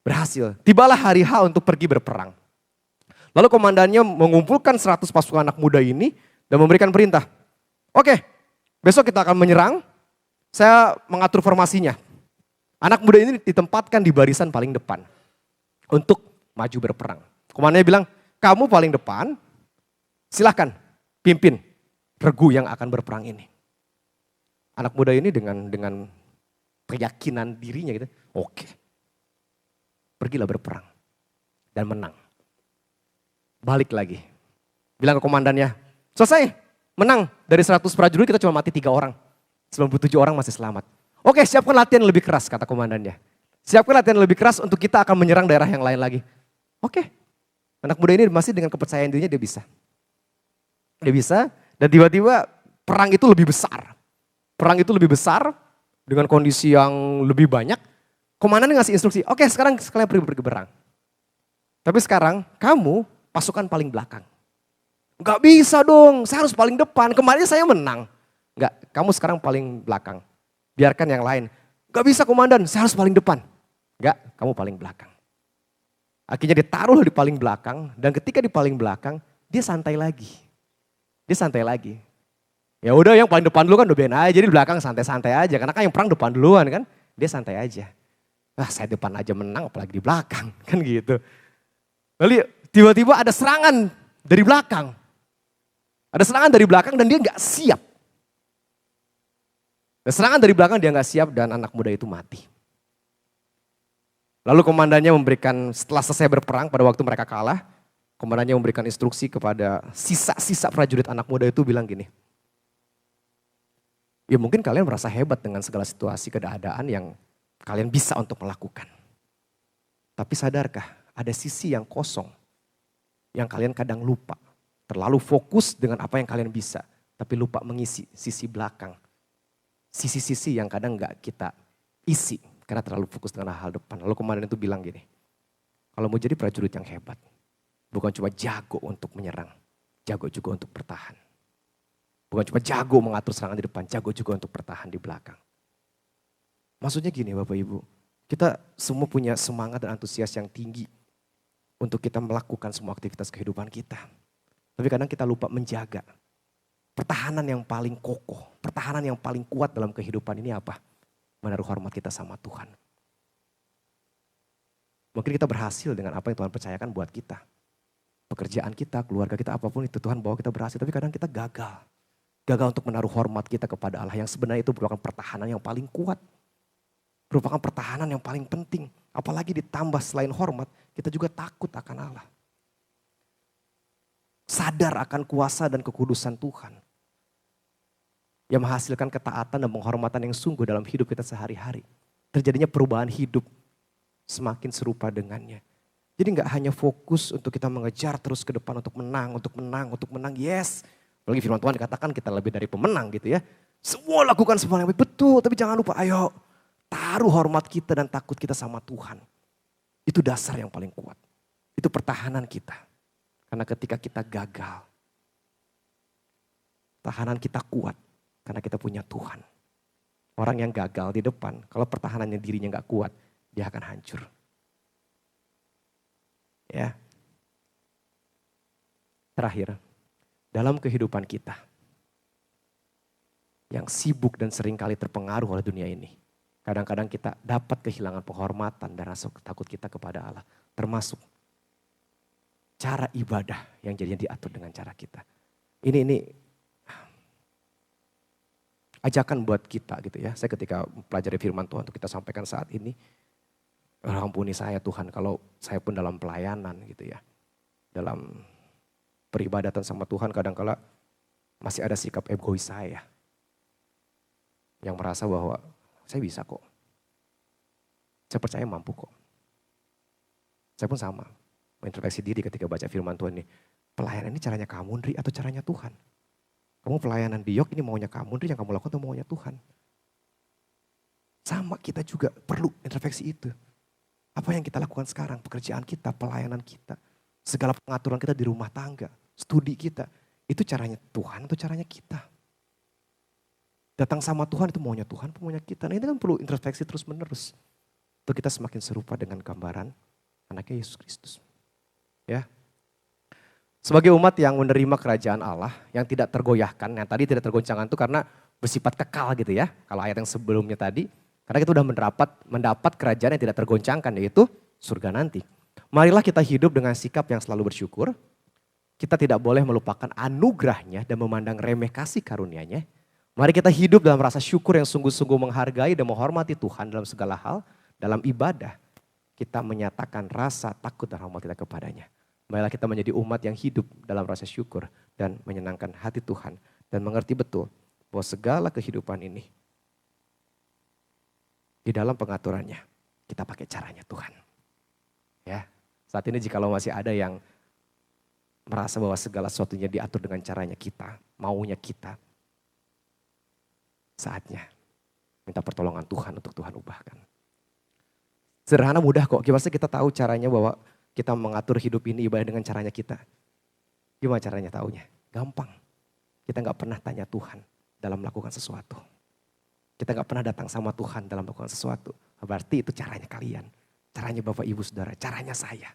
Berhasil. Tibalah hari H untuk pergi berperang. Lalu komandannya mengumpulkan 100 pasukan anak muda ini dan memberikan perintah. Oke, besok kita akan menyerang. Saya mengatur formasinya. Anak muda ini ditempatkan di barisan paling depan. Untuk maju berperang. Komandannya bilang, kamu paling depan, silahkan pimpin regu yang akan berperang ini. Anak muda ini dengan keyakinan dirinya gitu, oke. Pergilah berperang dan menang. Balik lagi, bilang ke komandannya, selesai, menang. Dari 100 prajurit kita cuma mati 3 orang. 97 orang masih selamat. Oke, siapkan latihan lebih keras, kata komandannya. Siapkan latihan lebih keras untuk kita akan menyerang daerah yang lain lagi. Oke, anak muda ini masih dengan kepercayaan dirinya dia bisa. Dia bisa, dan tiba-tiba perang itu lebih besar. Perang itu lebih besar dengan kondisi yang lebih banyak. Komandan ngasih instruksi, oke sekarang sekalian pergi berperang. Tapi sekarang kamu pasukan paling belakang. Gak bisa dong, saya harus paling depan. Kemarin saya menang. Enggak, kamu sekarang paling belakang. Biarkan yang lain. Gak bisa komandan, saya harus paling depan. Enggak, kamu paling belakang. Akhirnya ditaruh di paling belakang. Dan ketika di paling belakang, dia santai lagi. Dia santai lagi. Ya udah yang paling depan dulu kan udah biarin aja. Jadi di belakang santai-santai aja. Karena kan yang perang depan duluan kan. Dia santai aja. Saya depan aja menang apalagi di belakang. Kan gitu. Lalu tiba-tiba ada serangan dari belakang. Ada serangan dari belakang dan dia gak siap. Dan serangan dari belakang dia gak siap dan anak muda itu mati. Lalu komandannya memberikan, setelah selesai berperang pada waktu mereka kalah, komandannya memberikan instruksi kepada sisa-sisa prajurit anak muda itu bilang gini. Ya mungkin kalian merasa hebat dengan segala situasi keadaan yang kalian bisa untuk melakukan. Tapi sadarkah ada sisi yang kosong yang kalian kadang lupa. Terlalu fokus dengan apa yang kalian bisa. Tapi lupa mengisi sisi belakang. Sisi-sisi yang kadang gak kita isi. Karena terlalu fokus dengan hal depan. Lalu komandan itu bilang gini. Kalau mau jadi prajurit yang hebat. Bukan cuma jago untuk menyerang. Jago juga untuk bertahan. Bukan cuma jago mengatur serangan di depan, jago juga untuk bertahan di belakang. Maksudnya gini Bapak Ibu, kita semua punya semangat dan antusias yang tinggi untuk kita melakukan semua aktivitas kehidupan kita. Tapi kadang kita lupa menjaga pertahanan yang paling kokoh, pertahanan yang paling kuat dalam kehidupan ini apa? Menaruh hormat kita sama Tuhan. Mungkin kita berhasil dengan apa yang Tuhan percayakan buat kita. Pekerjaan kita, keluarga kita, apapun itu Tuhan bawa kita berhasil, tapi kadang kita gagal. Gagal untuk menaruh hormat kita kepada Allah yang sebenarnya itu merupakan pertahanan yang paling kuat. Merupakan pertahanan yang paling penting. Apalagi ditambah selain hormat, kita juga takut akan Allah. Sadar akan kuasa dan kekudusan Tuhan. Yang menghasilkan ketaatan dan penghormatan yang sungguh dalam hidup kita sehari-hari. Terjadinya perubahan hidup semakin serupa dengannya. Jadi gak hanya fokus untuk kita mengejar terus ke depan untuk menang, yes. Apalagi firman Tuhan dikatakan kita lebih dari pemenang gitu ya. Semua lakukan semua yang baik, betul. Tapi jangan lupa ayo taruh hormat kita dan takut kita sama Tuhan. Itu dasar yang paling kuat. Itu pertahanan kita. Karena ketika kita gagal, tahanan kita kuat karena kita punya Tuhan. Orang yang gagal di depan, kalau pertahanannya dirinya gak kuat, dia akan hancur. Ya. Terakhir, dalam kehidupan kita yang sibuk dan seringkali terpengaruh oleh dunia ini. Kadang-kadang kita dapat kehilangan penghormatan dan rasa takut kita kepada Allah. Termasuk cara ibadah yang jadinya diatur dengan cara kita. Ini ajakan buat kita gitu ya. Saya ketika pelajari firman Tuhan untuk kita sampaikan saat ini. Ampuni saya Tuhan kalau saya pun dalam pelayanan gitu ya. Dalam peribadatan sama Tuhan kadang-kala masih ada sikap egois saya. Yang merasa bahwa saya bisa kok. Saya percaya mampu kok. Saya pun sama. Mengintrospeksi diri ketika baca firman Tuhan ini. Pelayanan ini caranya kamu Ndri atau caranya Tuhan? Kamu pelayanan di Yok ini maunya kamu Ndri, yang kamu lakukan atau maunya Tuhan? Sama kita juga perlu introspeksi itu. Apa yang kita lakukan sekarang? Pekerjaan kita, pelayanan kita. Segala pengaturan kita di rumah tangga, studi kita. Itu caranya Tuhan atau caranya kita? Datang sama Tuhan itu maunya Tuhan, maunya kita. Nah ini kan perlu introspeksi terus menerus. Untuk kita semakin serupa dengan gambaran anaknya Yesus Kristus. Ya. Sebagai umat yang menerima kerajaan Allah, yang tidak tergoyahkan, yang tadi tidak tergoncangkan itu karena bersifat kekal gitu ya. Kalau ayat yang sebelumnya tadi, karena kita sudah mendapat kerajaan yang tidak tergoncangkan, yaitu surga nanti. Marilah kita hidup dengan sikap yang selalu bersyukur, kita tidak boleh melupakan anugerahnya dan memandang remeh kasih karunia-Nya. Mari kita hidup dalam rasa syukur yang sungguh-sungguh menghargai dan menghormati Tuhan dalam segala hal. Dalam ibadah kita menyatakan rasa takut dan hormat kita kepadanya. Marilah kita menjadi umat yang hidup dalam rasa syukur dan menyenangkan hati Tuhan. Dan mengerti betul bahwa segala kehidupan ini di dalam pengaturannya kita pakai caranya Tuhan. Ya, saat ini jikalau masih ada yang merasa bahwa segala sesuatunya diatur dengan caranya kita, maunya kita, saatnya minta pertolongan Tuhan untuk Tuhan ubahkan. Sederhana mudah kok, gimana sih kita tahu caranya bahwa kita mengatur hidup ini ibadah dengan caranya kita? Gimana caranya taunya? Gampang. Kita gak pernah tanya Tuhan dalam melakukan sesuatu. Kita gak pernah datang sama Tuhan dalam melakukan sesuatu. Berarti itu caranya kalian, caranya Bapak Ibu Saudara, caranya saya.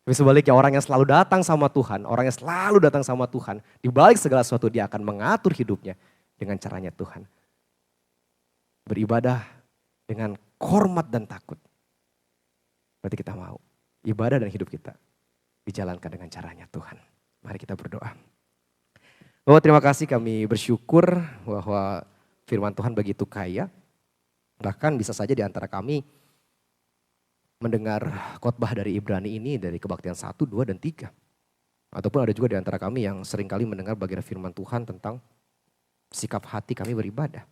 Tapi sebaliknya orang yang selalu datang sama Tuhan, orang yang selalu datang sama Tuhan, di balik segala sesuatu dia akan mengatur hidupnya dengan caranya Tuhan. Beribadah dengan hormat dan takut. Berarti kita mau ibadah dan hidup kita dijalankan dengan caranya Tuhan. Mari kita berdoa. Bapak terima kasih, kami bersyukur bahwa firman Tuhan begitu kaya. Bahkan bisa saja di antara kami mendengar khotbah dari Ibrani ini dari kebaktian 1, 2, dan 3. Ataupun ada juga di antara kami yang seringkali mendengar bagian firman Tuhan tentang sikap hati kami beribadah.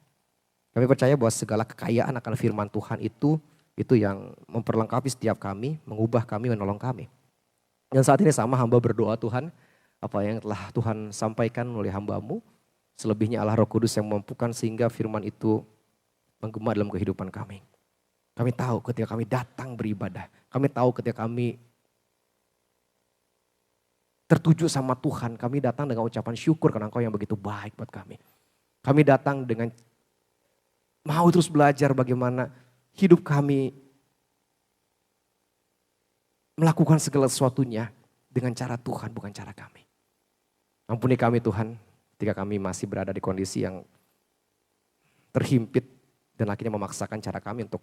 Kami percaya bahwa segala kekayaan akan firman Tuhan itu yang memperlengkapi setiap kami, mengubah kami, menolong kami. Dan saat ini sama hamba berdoa Tuhan, apa yang telah Tuhan sampaikan oleh hamba-Mu, selebihnya Allah Roh Kudus yang memampukan sehingga firman itu menggema dalam kehidupan kami. Kami tahu ketika kami datang beribadah, kami tahu ketika kami tertuju sama Tuhan, kami datang dengan ucapan syukur karena Engkau yang begitu baik buat kami. Kami datang dengan mau terus belajar bagaimana hidup kami melakukan segala sesuatunya dengan cara Tuhan, bukan cara kami. Ampuni kami Tuhan, ketika kami masih berada di kondisi yang terhimpit dan akhirnya memaksakan cara kami untuk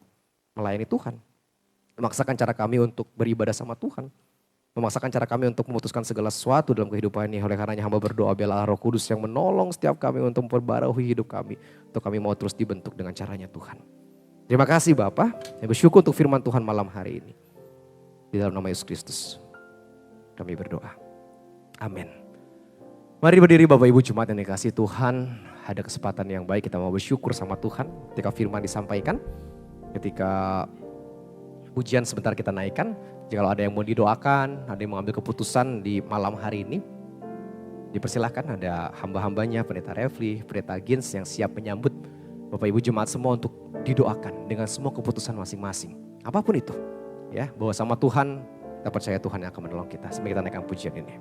melayani Tuhan. Memaksakan cara kami untuk beribadah sama Tuhan. Memaksakan cara kami untuk memutuskan segala sesuatu dalam kehidupan ini. Oleh karenanya hamba berdoa biarlah Roh Kudus yang menolong setiap kami untuk memperbarui hidup kami. Untuk kami mau terus dibentuk dengan caranya Tuhan. Terima kasih Bapa. Saya bersyukur untuk firman Tuhan malam hari ini. Di dalam nama Yesus Kristus kami berdoa. Amin. Mari berdiri Bapak Ibu Jemaat yang dikasihi Tuhan. Ada kesempatan yang baik kita mau bersyukur sama Tuhan ketika firman disampaikan. Ketika pujian sebentar kita naikkan, jika ada yang mau didoakan, ada yang mengambil keputusan di malam hari ini, dipersilahkan ada hamba-hambanya, Pendeta Refli, Pendeta Gins yang siap menyambut Bapak Ibu Jemaat semua untuk didoakan dengan semua keputusan masing-masing. Apapun itu, ya, bahwa sama Tuhan, kita percaya Tuhan yang akan menolong kita. Sampai kita naikkan pujian ini.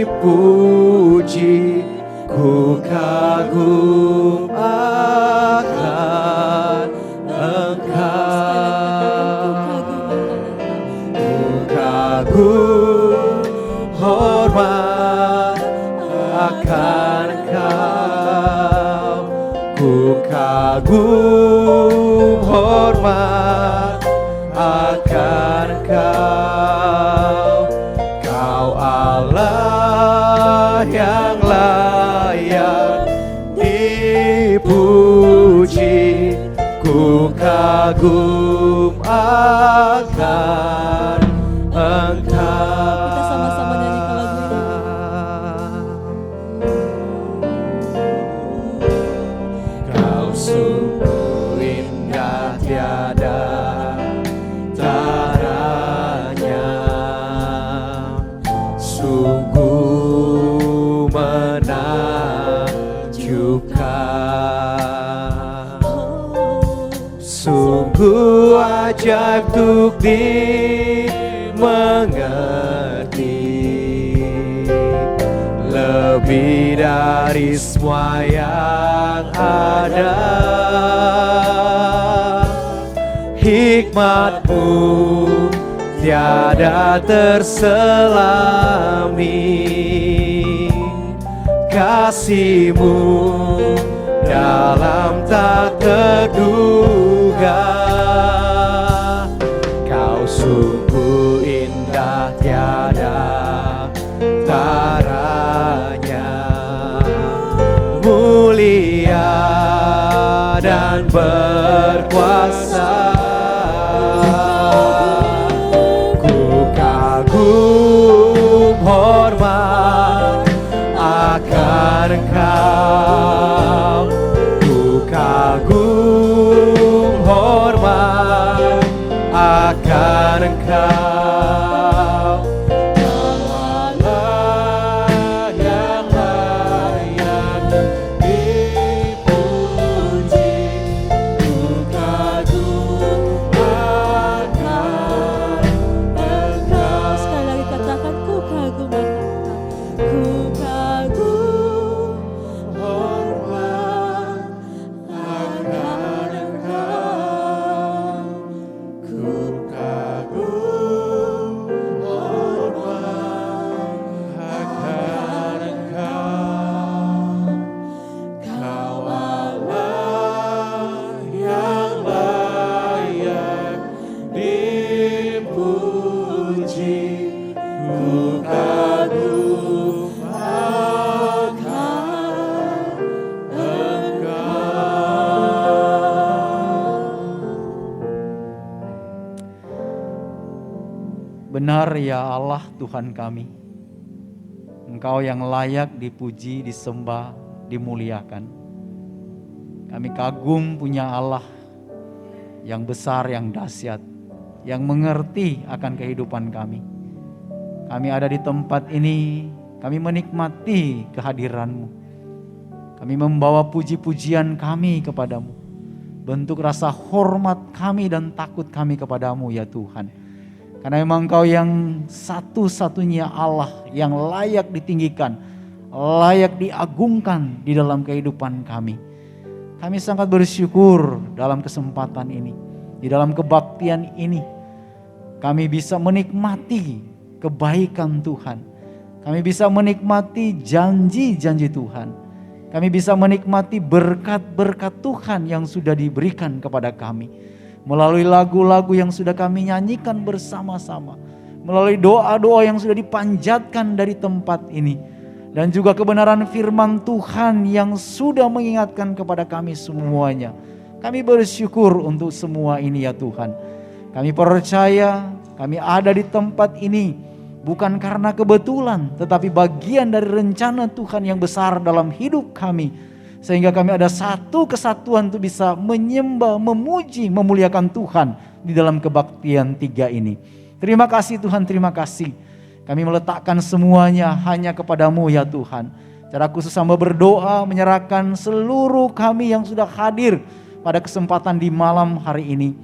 Dipuji, ku kagum akan Engkau, ku kagum hormat akan Engkau, ku kagum hormat akan Engkau, Kau Allah yang layak dipuji, ku kagum akan Engkau. Kita sama-sama nyanyikan lagu ini. Kau sungguh indah tiada taranya, sungguh menakjubkan, sungguh ajaib untuk dimengerti, lebih dari semua yang ada. Hikmat-Mu tiada terselami, kasih-Mu dalam tak terduga. Kau sungguh indah tiada taranya, mulia dan berkuasa. Ku kagum hormat akan Engkau, ku kagum hormat akan Engkau. Kau Allah yang layak dipuji, ku kagum akan Engkau. Sekali lagi katakan ku kagum akan Engkau. Ku kagum Hormat akan Engkau, ku kagum hormat akan Engkau. Kau Allah yang layak dipuji, ku kagum akan Benar ya Allah Tuhan kami, Engkau yang layak dipuji, disembah, dimuliakan. Kami kagum punya Allah yang besar, yang dahsyat, yang mengerti akan kehidupan kami. Kami ada di tempat ini, kami menikmati kehadiran-Mu. Kami membawa puji-pujian kami kepadamu. Bentuk rasa hormat kami dan takut kami kepadamu ya Tuhan. Karena memang Engkau yang satu-satunya Allah yang layak ditinggikan, layak diagungkan di dalam kehidupan kami. Kami sangat bersyukur dalam kesempatan ini, di dalam kebaktian ini. Kami bisa menikmati kebaikan Tuhan. Kami bisa menikmati janji-janji Tuhan. Kami bisa menikmati berkat-berkat Tuhan yang sudah diberikan kepada kami. Melalui lagu-lagu yang sudah kami nyanyikan bersama-sama. Melalui doa-doa yang sudah dipanjatkan dari tempat ini. Dan juga kebenaran firman Tuhan yang sudah mengingatkan kepada kami semuanya. Kami bersyukur untuk semua ini ya Tuhan. Kami percaya kami ada di tempat ini bukan karena kebetulan, tetapi bagian dari rencana Tuhan yang besar dalam hidup kami. Sehingga kami ada satu kesatuan untuk bisa menyembah, memuji, memuliakan Tuhan di dalam kebaktian 3 ini. Terima kasih Tuhan, terima kasih. Kami meletakkan semuanya hanya kepadamu ya Tuhan. Secara khusus hamba berdoa menyerahkan seluruh kami yang sudah hadir pada kesempatan di malam hari ini.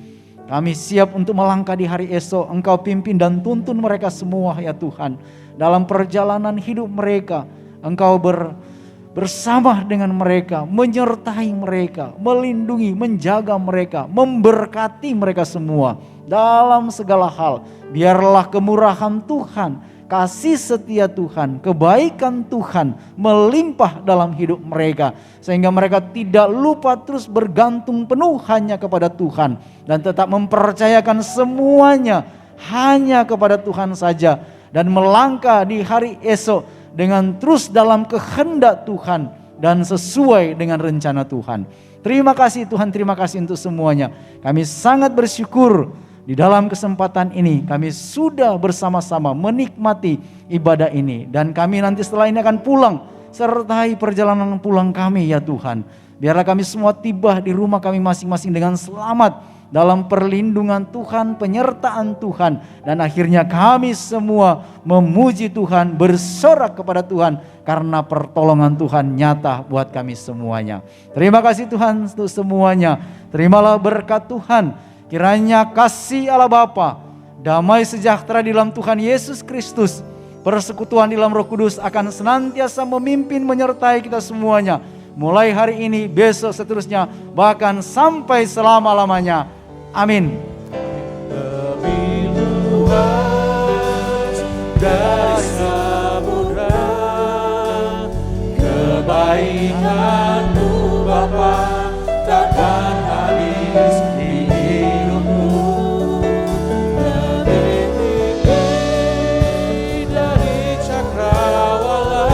Kami siap untuk melangkah di hari esok. Engkau pimpin dan tuntun mereka semua ya Tuhan. Dalam perjalanan hidup mereka, Engkau bersama dengan mereka, menyertai mereka, melindungi, menjaga mereka, memberkati mereka semua dalam segala hal. Biarlah kemurahan Tuhan, kasih setia Tuhan, kebaikan Tuhan melimpah dalam hidup mereka. Sehingga mereka tidak lupa terus bergantung penuh hanya kepada Tuhan. Dan tetap mempercayakan semuanya hanya kepada Tuhan saja. Dan melangkah di hari esok dengan terus dalam kehendak Tuhan dan sesuai dengan rencana Tuhan. Terima kasih Tuhan, terima kasih untuk semuanya. Kami sangat bersyukur di dalam kesempatan ini kami sudah bersama-sama menikmati ibadah ini. Dan kami nanti setelah ini akan pulang, sertai perjalanan pulang kami ya Tuhan. Biarlah kami semua tiba di rumah kami masing-masing dengan selamat dalam perlindungan Tuhan, penyertaan Tuhan. Dan akhirnya kami semua memuji Tuhan, bersorak kepada Tuhan karena pertolongan Tuhan nyata buat kami semuanya. Terima kasih Tuhan untuk semuanya. Terimalah berkat Tuhan Kiranya kasih Allah Bapa, damai sejahtera di dalam Tuhan Yesus Kristus, persekutuan di dalam Roh Kudus akan senantiasa memimpin menyertai kita semuanya. Mulai hari ini, besok, seterusnya, bahkan sampai selama-lamanya. Amin. Lebih luas dari samudra, kebaikan-Mu Bapa takkan habis di hidupku. Lebih tinggi dari cakrawala,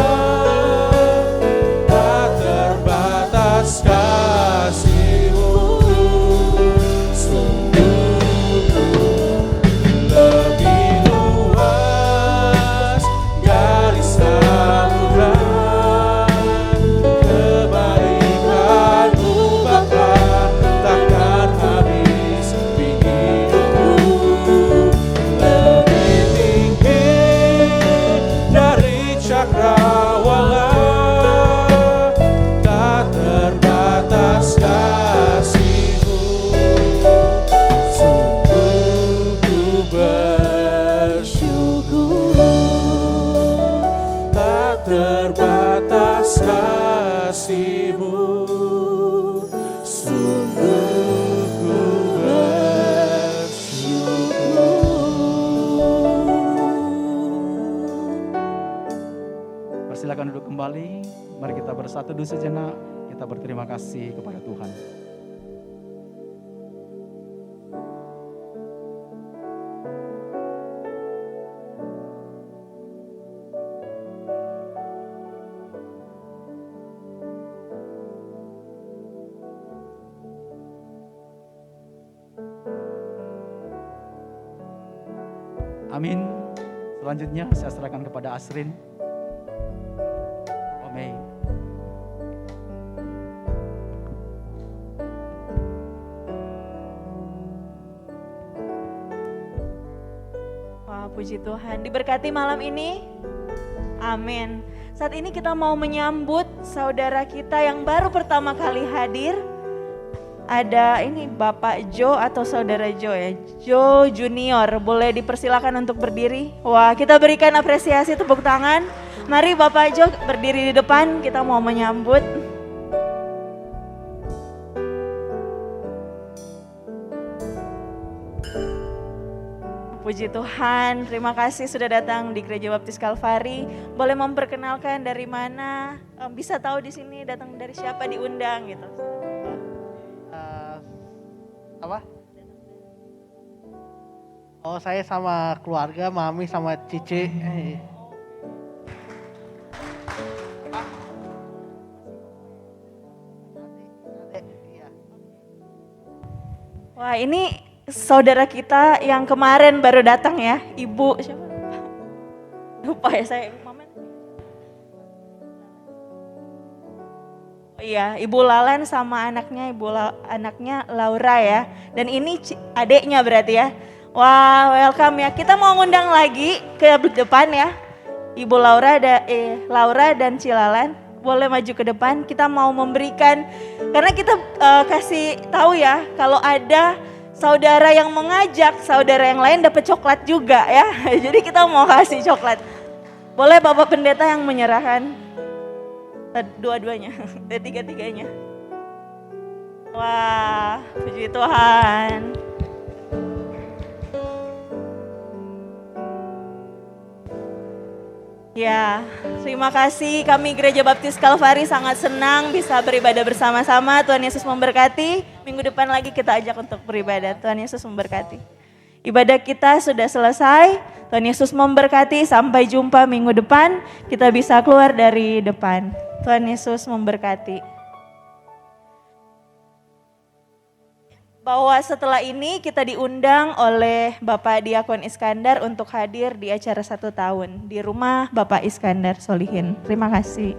tak terbatas kasih-Mu. Lebih luas dari samudra, kebaikan-Mu Bapa takkan habis di hidupku. Lebih tinggi dari cakrawala, tak terbatas kasih-Mu. Sungguh ku bersyukur, tak terbatas kasih-Mu. Sungguh ku bersyukur. Persilakan duduk kembali. Mari kita bersatu dulu sejenak. Kita berterima kasih kepada Tuhan. Amin. Selanjutnya saya serahkan kepada Asrin. Amin. Wah, puji Tuhan. Diberkati malam ini. Amin. Saat ini kita mau menyambut saudara kita yang baru pertama kali hadir. Ada ini Bapak Jo atau Saudara Jo ya, Jo Junior. Boleh dipersilakan untuk berdiri. Wah, kita berikan apresiasi, tepuk tangan. Mari Bapak Jo berdiri di depan, kita mau menyambut. Puji Tuhan, terima kasih sudah datang di Gereja Baptis Kalvari. Boleh memperkenalkan dari mana? Bisa tahu di sini datang dari siapa, diundang gitu. Apa? Oh, saya sama keluarga, mami sama cici. Wah, ini saudara kita yang kemarin baru datang ya, Ibu siapa? Lupa ya saya, Mama. Oh iya, Ibu Lalen sama anaknya, anaknya Laura ya. Dan ini adeknya berarti ya. Wah, welcome ya. Kita mau ngundang lagi ke depan ya. Ibu Laura dan Cilalen boleh maju ke depan. Kita mau memberikan, karena kita kasih tahu ya, kalau ada saudara yang mengajak saudara yang lain dapat coklat juga ya. Jadi kita mau kasih coklat. Boleh Bapak Pendeta yang menyerahkan dua-duanya, tiga-tiganya. Wah, puji Tuhan. Ya, terima kasih. Kami Gereja Baptis Kalvari sangat senang bisa beribadah bersama-sama. Tuhan Yesus memberkati. Minggu depan lagi kita ajak untuk beribadah. Tuhan Yesus memberkati. Ibadah kita sudah selesai. Tuhan Yesus memberkati. Sampai jumpa minggu depan. Kita bisa keluar dari depan. Tuhan Yesus memberkati. Bahwa setelah ini kita diundang oleh Bapak Diakon Iskandar untuk hadir di acara 1 tahun di rumah Bapak Iskandar Solihin. Terima kasih.